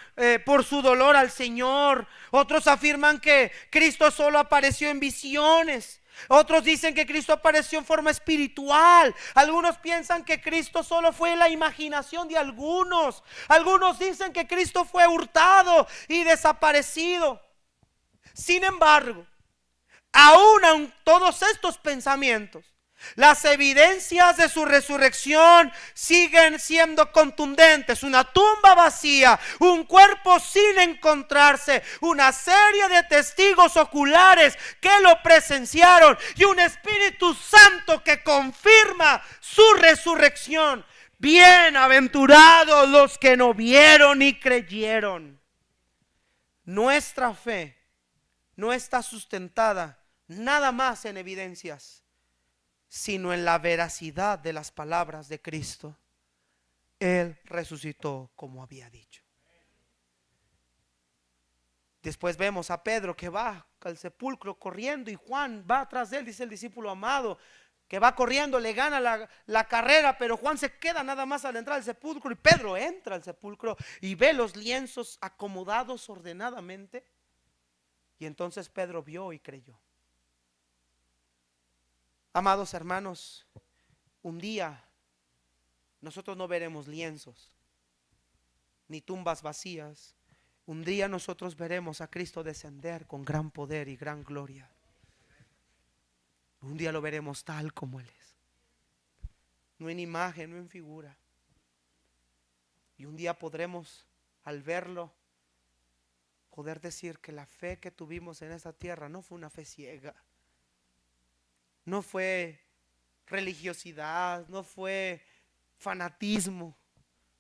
por su dolor al Señor. Otros afirman que Cristo solo apareció en visiones. Otros dicen que Cristo apareció en forma espiritual. Algunos piensan que Cristo solo fue la imaginación de algunos. Algunos dicen que Cristo fue hurtado y desaparecido. Sin embargo, aún todos estos pensamientos, las evidencias de su resurrección siguen siendo contundentes. Una tumba vacía, un cuerpo sin encontrarse, una serie de testigos oculares que lo presenciaron y un Espíritu Santo que confirma su resurrección. Bienaventurados los que no vieron ni creyeron. Nuestra fe no está sustentada nada más en evidencias, sino en la veracidad de las palabras de Cristo. Él resucitó como había dicho. Después vemos a Pedro que va al sepulcro corriendo y Juan va atrás de él, dice el discípulo amado, que va corriendo, le gana la carrera, pero Juan se queda nada más al entrar al sepulcro y Pedro entra al sepulcro y ve los lienzos acomodados ordenadamente. Y entonces Pedro vio y creyó. Amados hermanos, un día nosotros no veremos lienzos ni tumbas vacías. Un día nosotros veremos a Cristo descender con gran poder y gran gloria. Un día lo veremos tal como Él es, no en imagen, no en figura. Y un día podremos, al verlo, poder decir que la fe que tuvimos en esta tierra no fue una fe ciega, no fue religiosidad, no fue fanatismo.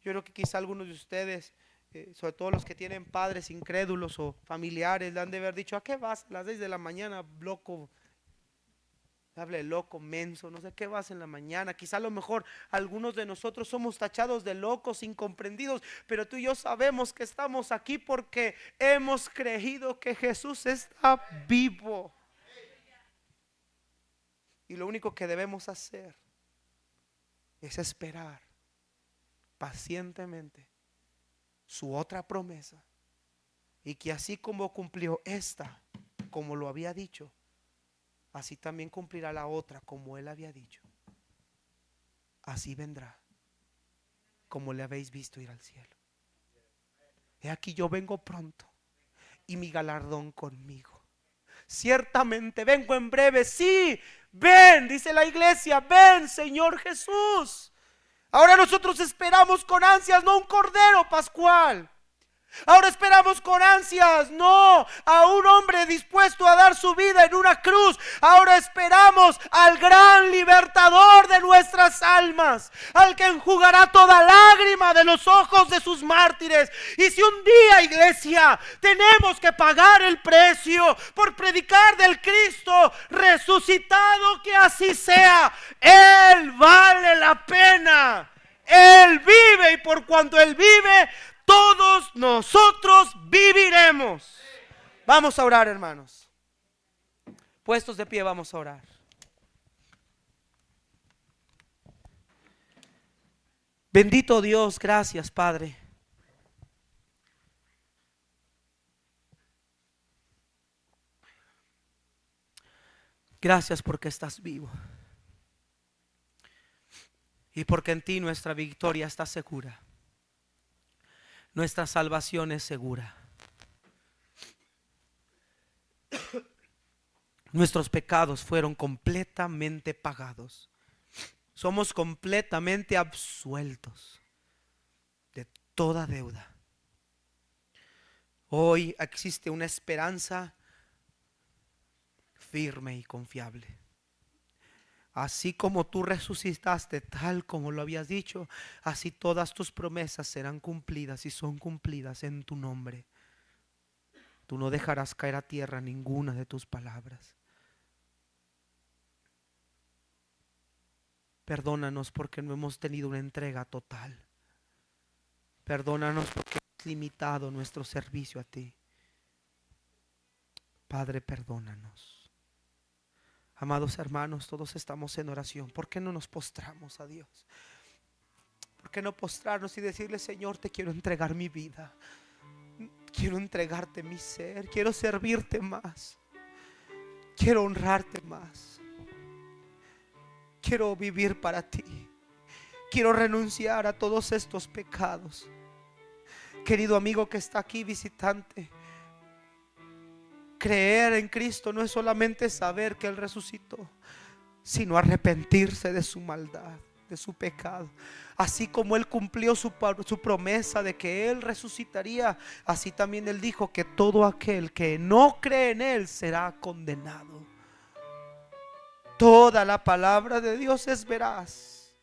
Yo creo que quizá algunos de ustedes, sobre todo los que tienen padres incrédulos o familiares, le han de haber dicho: ¿a qué vas a las 6 de la mañana, loco? Hable loco, menso, no sé qué vas en la mañana. Quizá a lo mejor algunos de nosotros somos tachados de locos, incomprendidos, pero tú y yo sabemos que estamos aquí porque hemos creído que Jesús está vivo. Y lo único que debemos hacer es esperar pacientemente su otra promesa, y que así como cumplió esta, como lo había dicho, así también cumplirá la otra como Él había dicho. Así vendrá, como le habéis visto ir al cielo. He aquí yo vengo pronto y mi galardón conmigo. Ciertamente vengo en breve. Sí, ven, dice la iglesia, ven Señor Jesús. Ahora nosotros esperamos con ansias no un cordero pascual. Ahora esperamos con ansias no a un hombre dispuesto a dar su vida en una cruz. Ahora esperamos al gran libertador de nuestras almas, al que enjugará toda lágrima de los ojos de sus mártires. Y si un día, iglesia, tenemos que pagar el precio por predicar del Cristo resucitado, que así sea. Él vale la pena. Él vive, y por cuanto Él vive, todos nosotros viviremos. Vamos a orar, hermanos. Puestos de pie, vamos a orar. Bendito Dios, gracias, Padre. Gracias porque estás vivo. Y porque en ti nuestra victoria está segura. Nuestra salvación es segura. Nuestros pecados fueron completamente pagados. Somos completamente absueltos de toda deuda. Hoy existe una esperanza firme y confiable. Así como tú resucitaste, tal como lo habías dicho, así todas tus promesas serán cumplidas y son cumplidas en tu nombre. Tú no dejarás caer a tierra ninguna de tus palabras. Perdónanos porque no hemos tenido una entrega total. Perdónanos porque hemos limitado nuestro servicio a ti. Padre, perdónanos. Amados hermanos, todos estamos en oración. ¿Por qué no nos postramos a Dios? ¿Por qué no postrarnos y decirle: Señor, te quiero entregar mi vida, quiero entregarte mi ser, quiero servirte más, quiero honrarte más, quiero vivir para ti, quiero renunciar a todos estos pecados? Querido amigo que está aquí, visitante, creer en Cristo no es solamente saber que Él resucitó, sino arrepentirse de su maldad, de su pecado. Así como Él cumplió su promesa de que Él resucitaría, así también Él dijo que todo aquel que no cree en Él será condenado. Toda la palabra de Dios es veraz.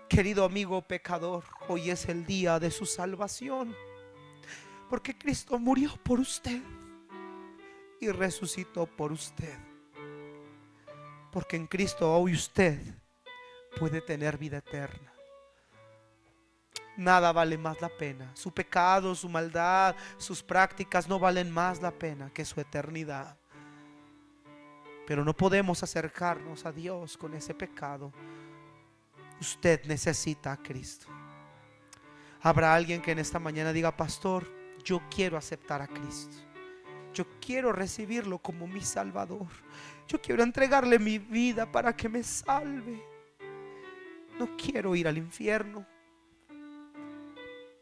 Querido amigo pecador, hoy es el día de su salvación, porque Cristo murió por usted y resucitó por usted. Porque en Cristo hoy usted puede tener vida eterna. Nada vale más la pena. Su pecado, su maldad, sus prácticas no valen más la pena que su eternidad. Pero no podemos acercarnos a Dios con ese pecado. Usted necesita a Cristo. Habrá alguien que en esta mañana diga: pastor, yo quiero aceptar a Cristo. Yo quiero recibirlo como mi Salvador. Yo quiero entregarle mi vida para que me salve. No quiero ir al infierno.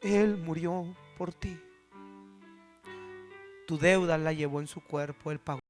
Él murió por ti. Tu deuda la llevó en su cuerpo. Él pagó.